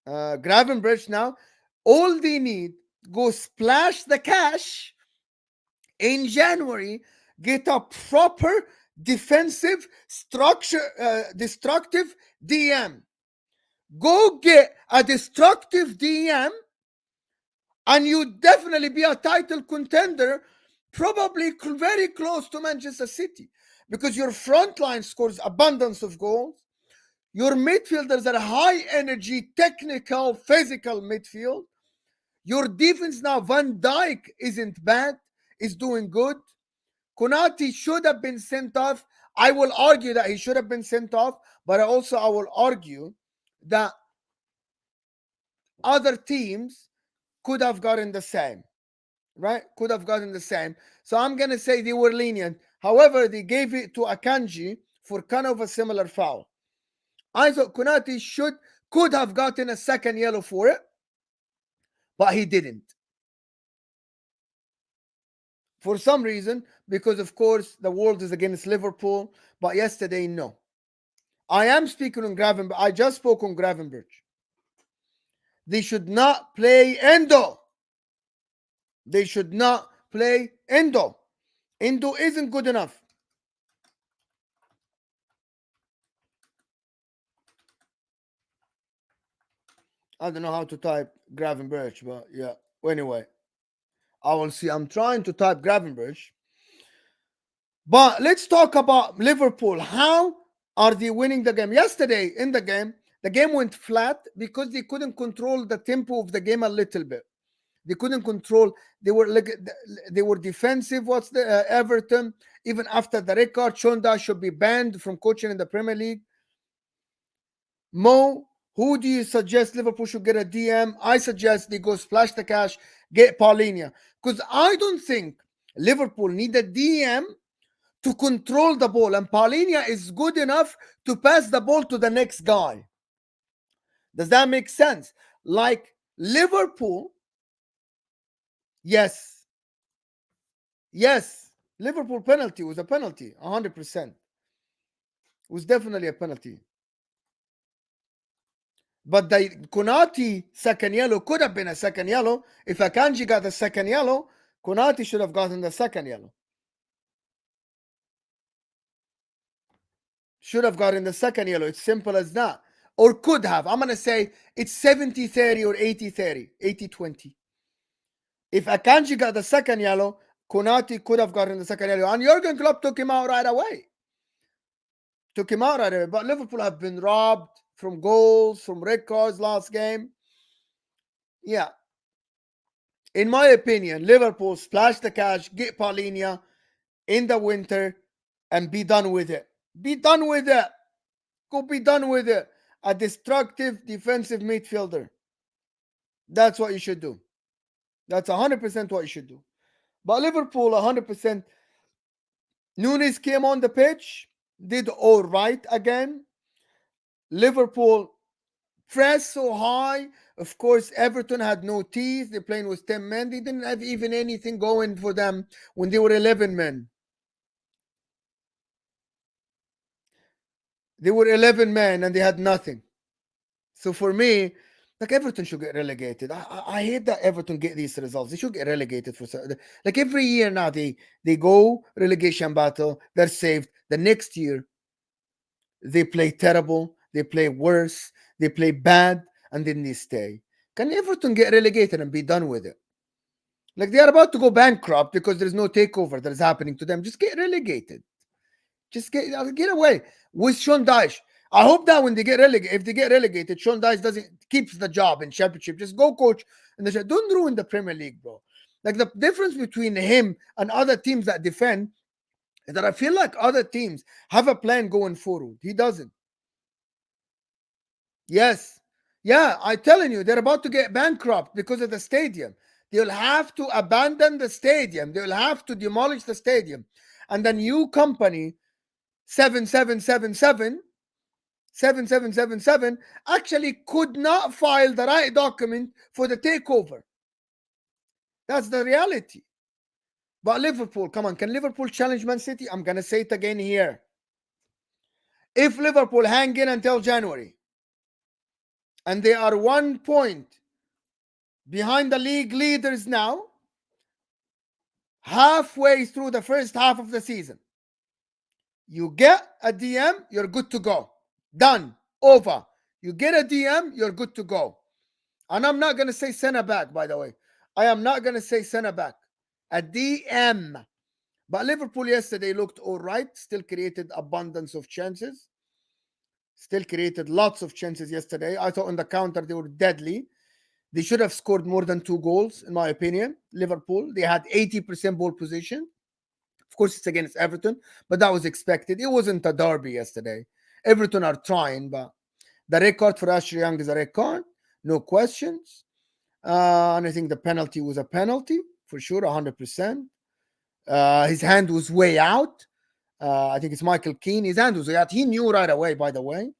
Gravenberch now. All they need, go splash the cash in January, get a proper defensive destructive DM. Go get a destructive DM, and you definitely be a title contender, probably very close to Manchester City, because your front line scores abundance of goals. Your midfielders are high energy, technical, physical midfield. Your defense now, Van Dijk isn't bad, is doing good. Konate should have been sent off. I will argue that he should have been sent off, but I will argue that other teams could have gotten the same. Right? Could have gotten the same. So I'm going to say they were lenient. However, they gave it to Akanji for kind of a similar foul. I thought Konate could have gotten a second yellow for it, but he didn't. For some reason, because of course the world is against Liverpool, but yesterday, no. I am speaking on Gravenberch. I just spoke on Gravenberch. They should not play Endo. They should not play Endo. Endo isn't good enough. I don't know how to type Gravenberch, but yeah. Anyway, I will see. I'm trying to type Gravenberch. But let's talk about Liverpool. How are they winning the game? Yesterday in the game went flat because they couldn't control the tempo of the game a little bit. They couldn't control. They were defensive. What's the Everton? Even after the record, Shonda should be banned from coaching in the Premier League. Mo, who do you suggest Liverpool should get a DM? I suggest they go splash the cash, get Paulinho. Because I don't think Liverpool need a DM to control the ball. And Paulinho is good enough to pass the ball to the next guy. Does that make sense? Like Liverpool, yes. Liverpool penalty was a penalty, 100%. It was definitely a penalty. But the Konate second yellow could have been a second yellow. If Akanji got the second yellow, Konate should have gotten the second yellow. Should have gotten the second yellow. It's simple as that. Or could have. I'm going to say it's 70-30 or 80-30, 80-20. If Akanji got the second yellow, Konate could have gotten the second yellow. And Jurgen Klopp took him out right away. Took him out right away. But Liverpool have been robbed from goals, from red cards last game. Yeah. In my opinion, Liverpool splash the cash, get Paulinho in the winter, and be done with it. Be done with it. Go be done with it. A destructive defensive midfielder. That's what you should do. That's 100% what you should do. But Liverpool, 100%. Nunes came on the pitch, did all right again. Liverpool pressed so high. Of course, Everton had no teeth. They're playing with 10 men. They didn't have even anything going for them when they were 11 men. They were 11 men and they had nothing. So for me, like Everton should get relegated. I hate that Everton get these results. They should get relegated for like every year now. They go relegation battle. They're saved. The next year they play terrible. They play worse. They play bad, and then they stay. Can Everton get relegated and be done with it? Like they are about to go bankrupt because there's no takeover that is happening to them. Just get relegated. Just get away with Sean Dyche. I hope that when they get relegated, if they get relegated, Sean Dyche keeps the job in Championship. Just go coach and don't ruin the Premier League, bro. Like the difference between him and other teams that defend is that I feel like other teams have a plan going forward. He doesn't. Yes. Yeah, I'm telling you, they're about to get bankrupt because of the stadium. They'll have to abandon the stadium. They'll have to demolish the stadium. And the new company 7777 actually could not file the right document for the takeover. That's the reality. But Liverpool, come on, can Liverpool challenge Man City? I'm going to say it again here. If Liverpool hang in until January and they are 1 point behind the league leaders now, halfway through the first half of the season, you get a DM, you're good to go. Done. Over. You get a DM, you're good to go. And I'm not going to say center back, by the way. I am not going to say center back. A DM. But Liverpool yesterday looked all right. Still created abundance of chances. Still created lots of chances yesterday. I thought on the counter they were deadly. They should have scored more than 2 goals, in my opinion. Liverpool. They had 80% ball position. Of course, it's against Everton, but that was expected. It wasn't a derby yesterday. Everton are trying, but the red card for Ashley Young is a red card. No questions. And I think the penalty was a penalty, for sure, 100%. His hand was way out. I think it's Michael Keane. His hand was way out. He knew right away, by the way.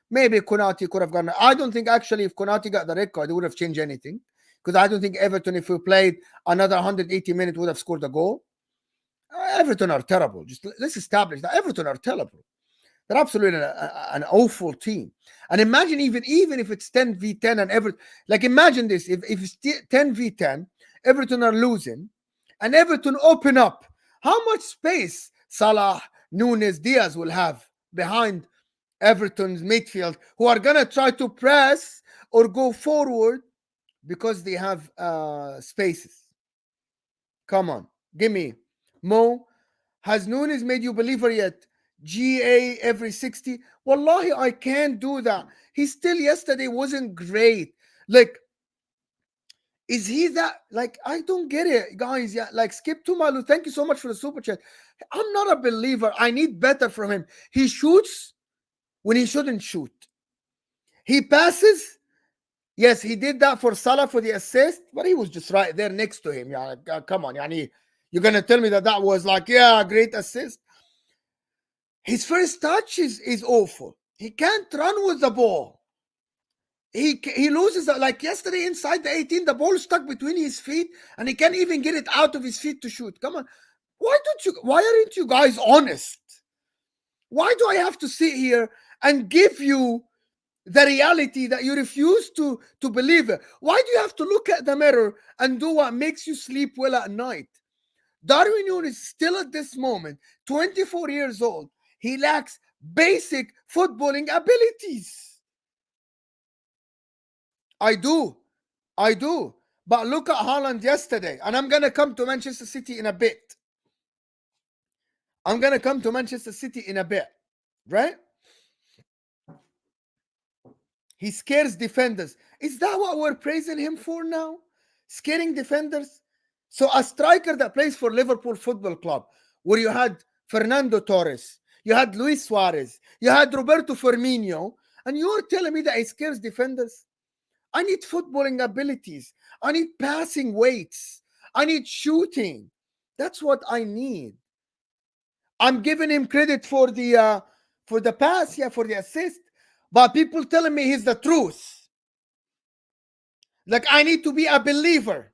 Maybe Konate could have gotten... I don't think, actually, if Konate got the red card, it would have changed anything. Because I don't think Everton, if we played another 180 minutes, would have scored a goal. Everton are terrible. Just let's establish that Everton are terrible. They're absolutely an awful team. And imagine even if it's 10v10 and Everton, like imagine this, if it's 10v10, Everton are losing, and Everton open up. How much space Salah, Nunes, Diaz will have behind Everton's midfield, who are gonna try to press or go forward because they have spaces. Come on, give me. Mo, has Nunes made you believer yet? GA every 60? Wallahi, I can't do that. He still yesterday wasn't great. Like, is he that? Like, I don't get it, guys. Yeah, like Skip Tumalu, thank you so much for the super chat. I'm not a believer. I need better from him. He shoots when he shouldn't shoot. He passes. Yes, he did that for Salah for the assist, but he was just right there next to him. Yeah, come on, yani, you're gonna tell me that was like, yeah, great assist. His first touch is awful. He can't run with the ball. He loses, like yesterday inside the 18, the ball stuck between his feet, and he can't even get it out of his feet to shoot. Come on, why aren't you guys honest? Why do I have to sit here and give you the reality that you refuse to believe it? Why do you have to look at the mirror and do what makes you sleep well at night? Darwin Núñez is still at this moment 24 years old. He lacks basic footballing abilities. I do. But look at Haaland yesterday. And I'm going to come to Manchester City in a bit. right? He scares defenders. Is that what we're praising him for now? Scaring defenders? So a striker that plays for Liverpool Football Club, where you had Fernando Torres, you had Luis Suarez, you had Roberto Firmino, and you're telling me that he scares defenders? I need footballing abilities. I need passing weights. I need shooting. That's what I need. I'm giving him credit for the pass, yeah, for the assist, but people telling me he's the truth. Like, I need to be a believer.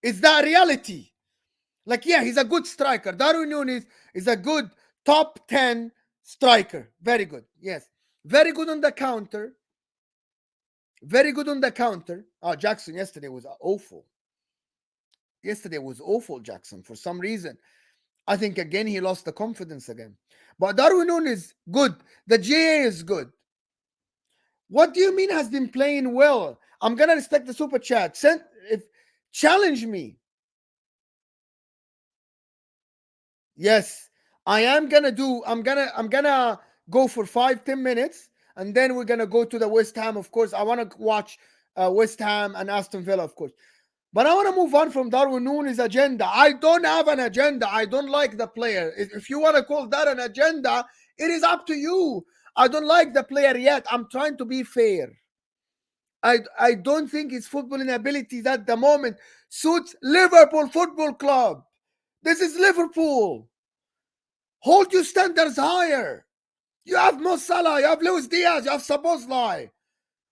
Is that reality? Like, yeah, he's a good striker. Darwin Núñez is a good top 10 striker. Very good. Yes. Very good on the counter. Very good on the counter. Oh, Jackson yesterday was awful. Yesterday was awful, Jackson, for some reason. I think, again, he lost the confidence again. But Darwin Núñez, good. The GA is good. What do you mean has been playing well? I'm going to respect the super chat. Challenge me. Yes, I am going to do, I'm going to go for 5-10 minutes, and then we're going to go to the West Ham, of course. I want to watch West Ham and Aston Villa, of course. But I want to move on from Darwin Núñez's agenda. I don't have an agenda. I don't like the player. If you want to call that an agenda, it is up to you. I don't like the player yet. I'm trying to be fair. I don't think his footballing abilities at the moment suits Liverpool Football Club. This is Liverpool. Hold your standards higher. You have Mo Salah, you have Luis Diaz, you have Szoboszlai.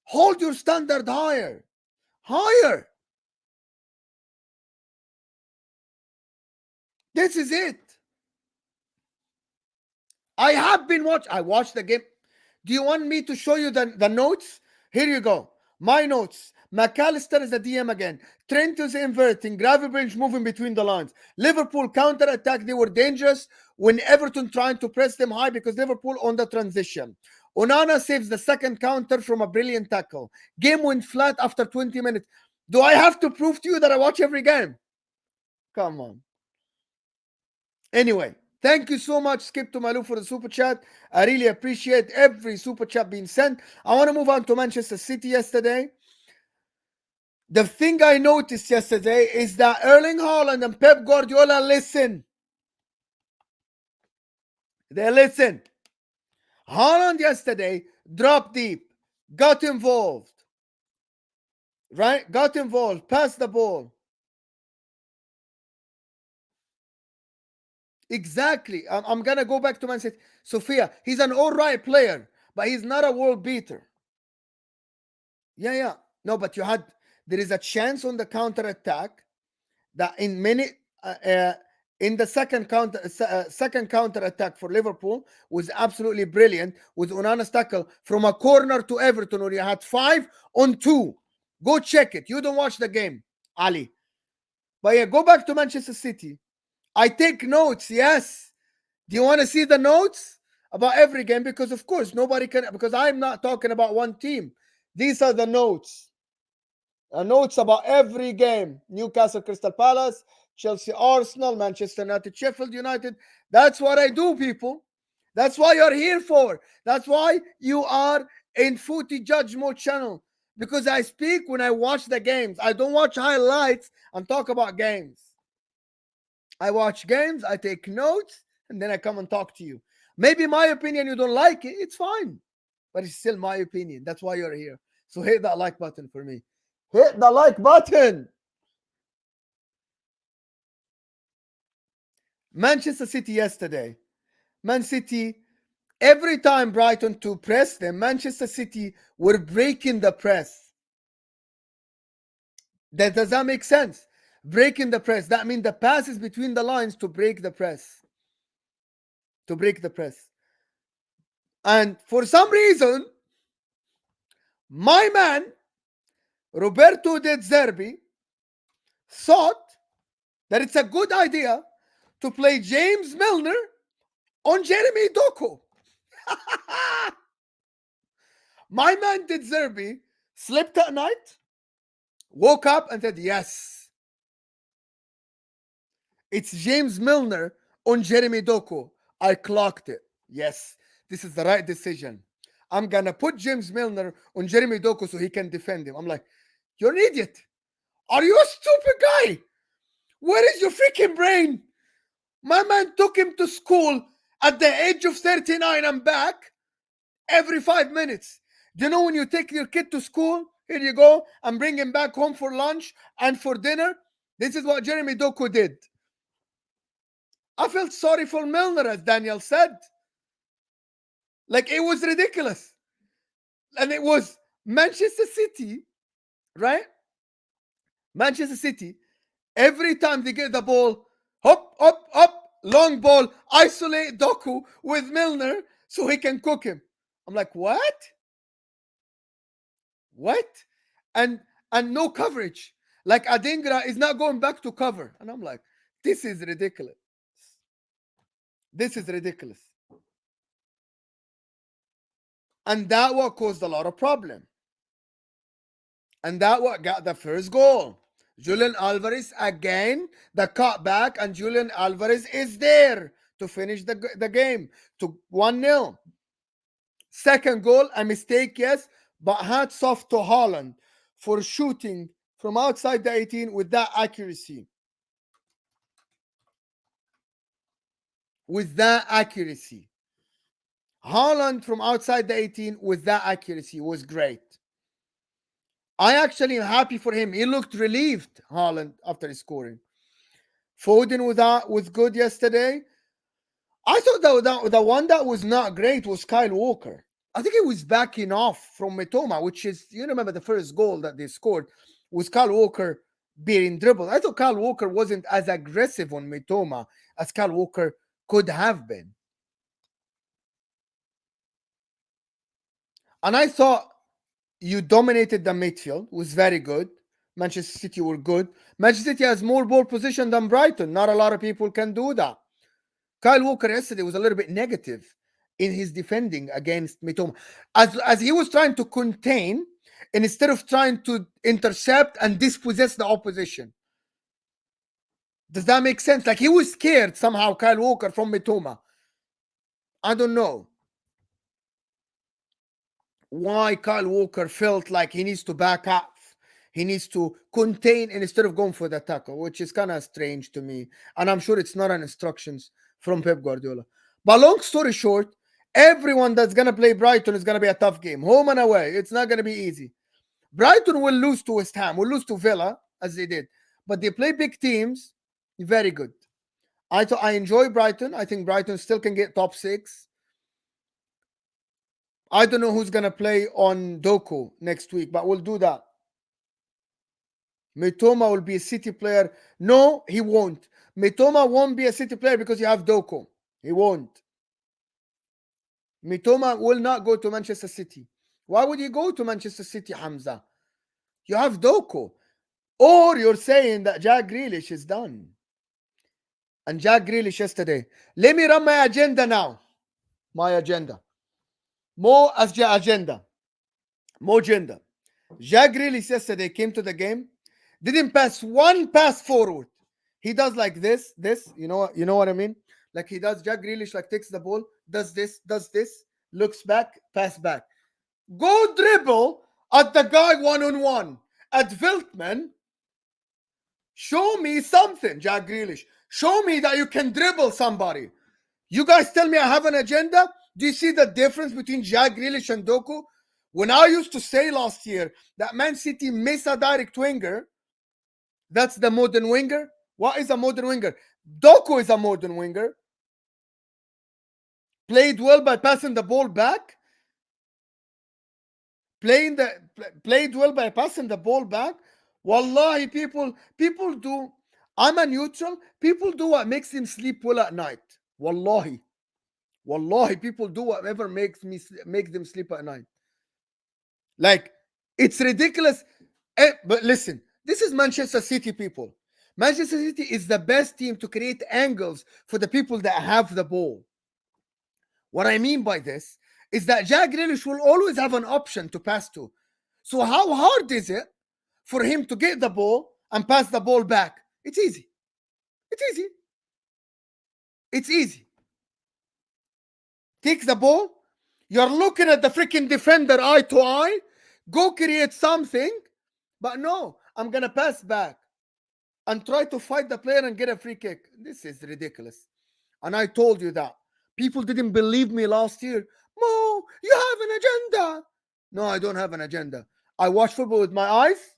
Hold your standard higher. Higher. This is it. I have been watching. I watched the game. Do you want me to show you the notes? Here you go. My notes. McAllister is a DM again. Trent is inverting. Gravenberch moving between the lines. Liverpool counter-attack. They were dangerous when Everton trying to press them high because Liverpool on the transition. Onana saves the second counter from a brilliant tackle. Game went flat after 20 minutes. Do I have to prove to you that I watch every game? Come on. Anyway, thank you so much, Skip to Malou, for the super chat. I really appreciate every super chat being sent. I want to move on to Manchester City yesterday. The thing I noticed yesterday is that Erling Haaland and Pep Guardiola listen. They listen. Haaland yesterday dropped deep, got involved, right? Got involved, passed the ball. Exactly. I'm going to go back to Man City. Sophia, he's an all right player, but he's not a world beater. Yeah. No, but there is a chance on the counter attack that in the second counter attack for Liverpool was absolutely brilliant with Onana's tackle from a corner to Everton where you had 5-on-2. Go check it. You don't watch the game, Ali. But yeah, go back to Manchester City. I take notes, yes. Do you want to see the notes about every game? Because of course nobody can, because I'm not talking about one team. These are the notes. Notes about every game. Newcastle, Crystal Palace, Chelsea, Arsenal, Manchester United, Sheffield United. That's what I do, people. That's why you're here for. That's why you are in Footy Judge Mode channel. Because I speak when I watch the games. I don't watch highlights and talk about games. I watch games, I take notes, and then I come and talk to you. Maybe my opinion, you don't like it. It's fine. But it's still my opinion. That's why you're here. So hit that like button for me. Hit the like button. Manchester City yesterday. Man City, every time Brighton to press them, Manchester City were breaking the press. Does that make sense? Breaking the press. That means the passes between the lines to break the press. To break the press. And for some reason, my man, Roberto De Zerbi, thought that it's a good idea to play James Milner on Jeremy Doku. My man De Zerbi slept at night, woke up and said, yes, it's James Milner on Jeremy Doku. I clocked it. Yes. this is the right decision. I'm gonna put James Milner on Jeremy Doku so he can defend him. I'm like, you're an idiot. Are you a stupid guy? Where is your freaking brain? My man took him to school at the age of 39 and back every 5 minutes. Do you know when you take your kid to school, here you go, and bring him back home for lunch and for dinner? This is what Jeremy Doku did. I felt sorry for Milner, as Daniel said. Like, it was ridiculous. And it was Manchester City, right? Manchester City, every time they get the ball, hop, hop, hop, long ball, isolate Doku with Milner so he can cook him. I'm like, what? What? And no coverage. Like, Adingra is not going back to cover. And I'm like, this is ridiculous. This is ridiculous. And that what caused a lot of problem. And that what got the first goal. Julian Alvarez again, the cutback, and Julian Alvarez is there to finish the game to 1-0. Second goal, a mistake, yes, but hats off to Haaland for shooting from outside the 18 with that accuracy. With that accuracy. Haaland from outside the 18 with that accuracy was great. I actually am happy for him. He looked relieved, Haaland, after his scoring. Foden was good yesterday. I thought the one that was not great was Kyle Walker. I think he was backing off from Mitoma, which is, you remember the first goal that they scored was Kyle Walker being dribbled. I thought Kyle Walker wasn't as aggressive on Mitoma as Kyle Walker could have been. And I thought you dominated the midfield, was very good. Manchester City were good. Manchester City has more ball position than Brighton. Not a lot of people can do that. Kyle Walker yesterday was a little bit negative in his defending against Mitoma. As he was trying to contain, and instead of trying to intercept and dispossess the opposition. Does that make sense? Like, he was scared somehow, Kyle Walker, from Mitoma. I don't know why Kyle Walker felt like he needs to back up. He needs to contain instead of going for the tackle, which is kind of strange to me. And I'm sure it's not an instructions from Pep Guardiola. But long story short, everyone that's going to play Brighton is going to be a tough game. Home and away. It's not going to be easy. Brighton will lose to West Ham. Will lose to Villa, as they did. But they play big teams. Very good. I enjoy Brighton. I think Brighton still can get top 6. I don't know who's going to play on Doku next week, but we'll do that. Mitoma will be a City player. No, he won't. Mitoma won't be a City player because you have Doku. He won't. Mitoma will not go to Manchester City. Why would you go to Manchester City, Hamza? You have Doku. Or you're saying that Jack Grealish is done. And Jack Grealish yesterday. Let me run my agenda now. My agenda. More as agenda. More agenda. Jack Grealish yesterday came to the game. Didn't pass one pass forward. He does like this. You know what I mean? Like he does. Jack Grealish like takes the ball, does this, looks back, pass back. Go dribble at the guy 1-on-1 at Veltman. Show me something, Jack Grealish. Show me that you can dribble somebody. You guys tell me I have an agenda. Do you see the difference between Jack Grealish and Doku? When I used to say last year that Man City miss a direct winger, that's the modern winger. What is a modern winger? Doku is a modern winger. Played well by passing the ball back. Played well by passing the ball back. Wallahi, people do. I'm a neutral. People do what makes them sleep well at night. Wallahi, people do whatever makes them sleep at night. Like, it's ridiculous. But listen, this is Manchester City, people. Manchester City is the best team to create angles for the people that have the ball. What I mean by this is that Jack Grealish will always have an option to pass to. So how hard is it for him to get the ball and pass the ball back? It's easy. It's easy. It's easy. Take the ball, You're looking at the freaking defender eye to eye. Go create something. But no, I'm going to pass back and try to fight the player and get a free kick. This is ridiculous. And I told you that. People didn't believe me last year. Mo, you have an agenda. No, I don't have an agenda. I watch football with my eyes,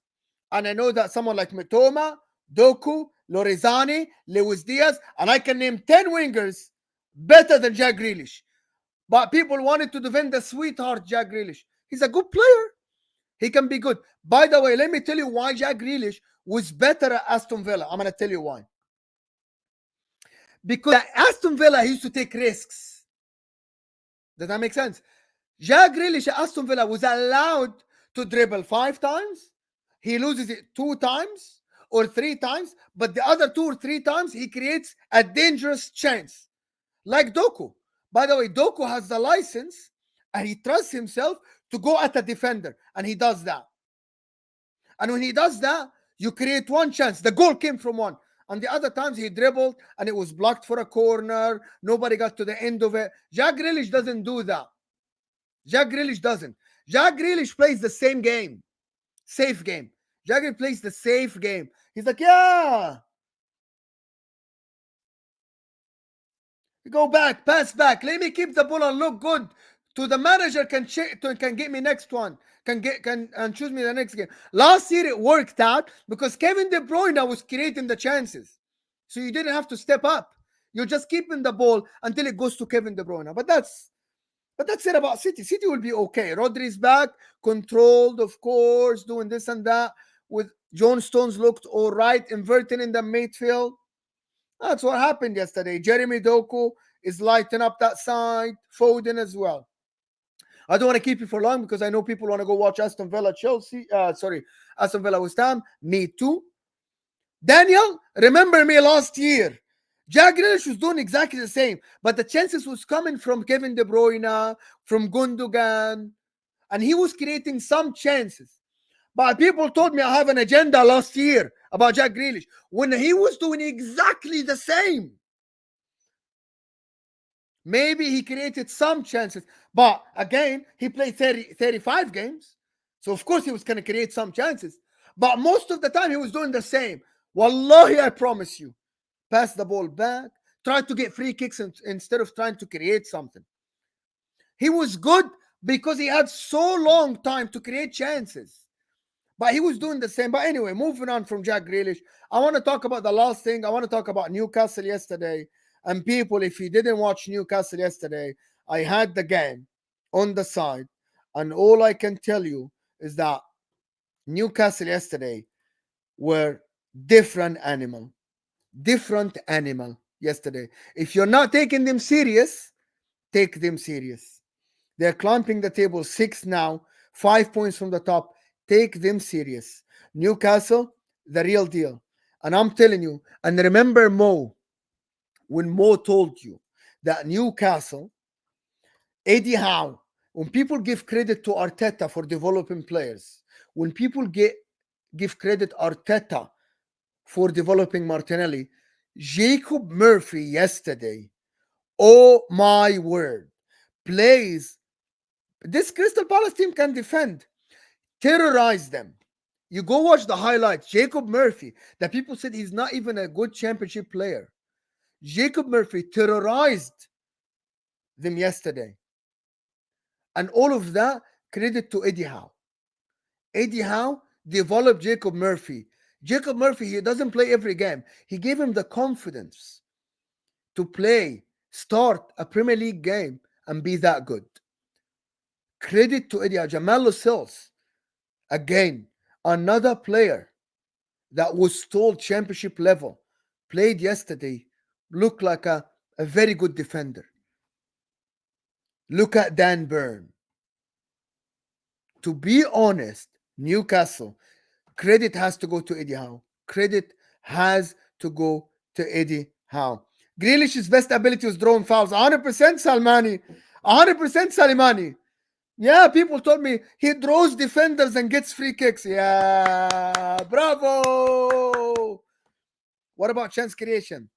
and I know that someone like Mitoma, Doku, Lorenzani, Luis Diaz, and I can name 10 wingers better than Jack Grealish. But people wanted to defend the sweetheart Jack Grealish. He's a good player. He can be good. By the way, let me tell you why Jack Grealish was better at Aston Villa. I'm going to tell you why. Because at Aston Villa, he used to take risks. Does that make sense? Jack Grealish at Aston Villa was allowed to dribble 5 times. He loses it 2 times or 3 times. But the other 2 or 3 times, he creates a dangerous chance. Like Doku. By the way, Doku has the license and he trusts himself to go at a defender. And he does that. And when he does that, you create one chance. The goal came from one. And the other times he dribbled and it was blocked for a corner. Nobody got to the end of it. Jack Grealish doesn't do that. Jack Grealish doesn't. Jack Grealish plays the same game. Safe game. Jack Grealish plays the safe game. He's like, yeah. Go back, pass back. Let me keep the ball and look good. To the manager can get me next one. Can choose me the next game. Last year it worked out because Kevin De Bruyne was creating the chances. So you didn't have to step up. You're just keeping the ball until it goes to Kevin De Bruyne. But that's it about City. City will be okay. Rodri's back, controlled, of course, doing this and that. With John Stones looked all right, inverting in the midfield. That's what happened yesterday. Jeremy Doku is lighting up that side. Foden as well. I don't want to keep you for long because I know people want to go watch Aston Villa Aston Villa West Ham. Me too. Daniel, remember me last year. Jack Grealish was doing exactly the same, but the chances was coming from Kevin De Bruyne, from Gundogan, and he was creating some chances. But people told me I have an agenda last year about Jack Grealish when he was doing exactly the same. Maybe he created some chances, but again, he played 35 games. So, of course, he was going to create some chances. But most of the time, he was doing the same. Wallahi, I promise you. Pass the ball back. Try to get free kicks instead of trying to create something. He was good because he had so long time to create chances. But he was doing the same. But anyway, moving on from Jack Grealish, I want to talk about the last thing. I want to talk about Newcastle yesterday. And people, if you didn't watch Newcastle yesterday, I had the game on the side. And all I can tell you is that Newcastle yesterday were different animal yesterday. If you're not taking them serious, take them serious. They're climbing the table 6 now, 5 points from the top. Take them serious. Newcastle, the real deal. And I'm telling you, and remember Mo, when Mo told you that Newcastle, Eddie Howe, when people give credit to Arteta for developing players, when people give credit Arteta for developing Martinelli, Jacob Murphy yesterday, oh my word, plays. This Crystal Palace team can defend, terrorize them. You go watch the highlights. Jacob Murphy, that people said he's not even a good championship player. Jacob Murphy terrorized them yesterday. And all of that, credit to Eddie Howe. Eddie Howe developed Jacob Murphy. Jacob Murphy, he doesn't play every game. He gave him the confidence to start a Premier League game and be that good. Credit to Eddie Howe. Jamal Lascelles, again, another player that was told championship level, played yesterday, looked like a very good defender. Look at Dan Burn. To be honest, Newcastle, credit has to go to Eddie Howe. Credit has to go to Eddie Howe. Grealish's best ability was drawing fouls. 100% Salmani. 100% Salimani. Yeah, people told me he draws defenders and gets free kicks. Yeah, bravo. What about chance creation?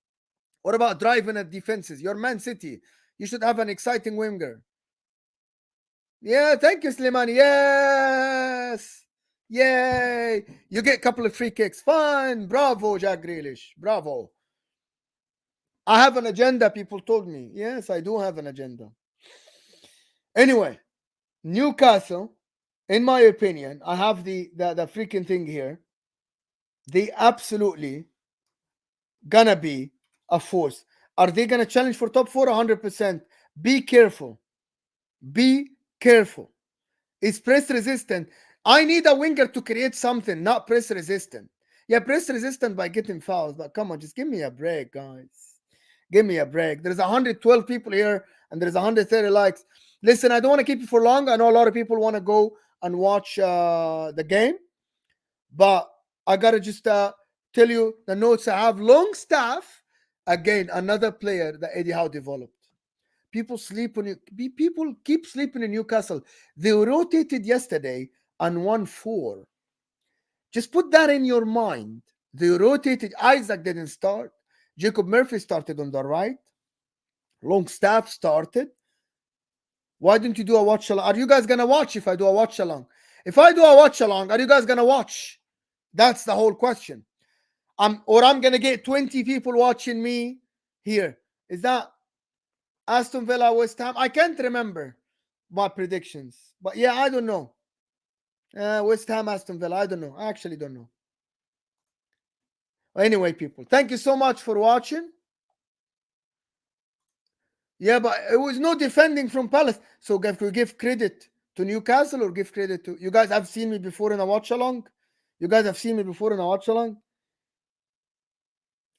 What about driving at defenses? You're Man City. You should have an exciting winger. Yeah, thank you, Slimani. Yes. Yay. You get a couple of free kicks. Fine. Bravo, Jack Grealish. Bravo. I have an agenda, people told me. Yes, I do have an agenda. Anyway, Newcastle, in my opinion, I have the freaking thing here. They absolutely gonna be a force. Are they gonna challenge for top four? 100%. Be careful. Be careful. It's press resistant. I need a winger to create something, not press resistant. Yeah, press resistant by getting fouls, but come on, just give me a break, guys. Give me a break. There's 112 people here and there's 130 likes. Listen, I don't want to keep you for long. I know a lot of people want to go and watch the game, but I gotta just tell you the notes I have. Longstaff, again, another player that Eddie Howe developed. People sleep on you. People keep sleeping in Newcastle. They rotated yesterday and won 4. Just put that in your mind. They rotated. Isaac didn't start. Jacob Murphy started on the right. Longstaff started. Why didn't you do a watch along? Are you guys gonna watch if I do a watch along? If I do a watch along, are you guys gonna watch? That's the whole question. I'm gonna get 20 people watching me here. Is that Aston Villa, West Ham? I can't remember my predictions, but yeah, I don't know. West Ham, Aston Villa. I don't know. I actually don't know. Anyway, people, thank you so much for watching. Yeah, but it was no defending from Palace. So if we give credit to Newcastle or give credit to you guys have seen me before in a watch along? You guys have seen me before in a watch along?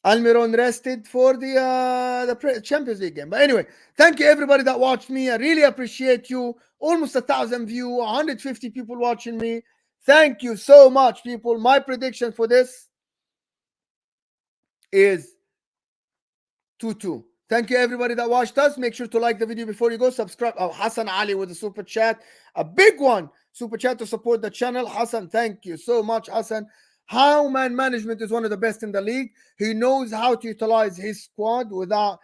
Almiron rested for the Champions League game. But anyway, thank you everybody that watched me. I really appreciate you. Almost 1,000 views, 150 people watching me. Thank you so much, people. My prediction for this is 2-2. Thank you everybody that watched us. Make sure to like the video before you go. Subscribe. Oh, Hassan Ali with a super chat. A big one. Super chat to support the channel. Hassan, thank you so much, Hassan. How man management is one of the best in the league. He knows how to utilize his squad without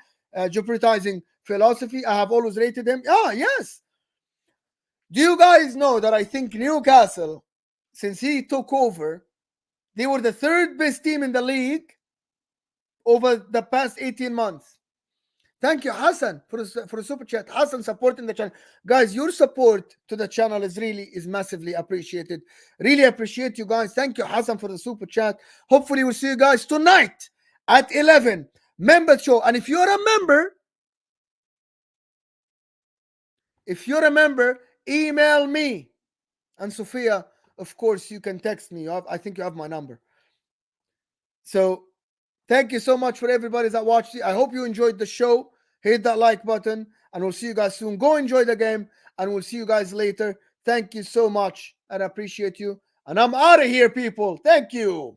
jeopardizing philosophy. I have always rated him. Yes. Do you guys know that I think Newcastle, since he took over, they were the 3rd best team in the league over the past 18 months. Thank you, Hassan, for the super chat. Hassan supporting the channel. Guys, your support to the channel is massively appreciated. Really appreciate you guys. Thank you, Hassan, for the super chat. Hopefully, we'll see you guys tonight at 11. Member show. And if you're a member, email me. And Sophia, of course, you can text me. I think you have my number. So thank you so much for everybody that watched it. I hope you enjoyed the show. Hit that like button, and we'll see you guys soon. Go enjoy the game, and we'll see you guys later. Thank you so much, and I appreciate you. And I'm out of here, people. Thank you.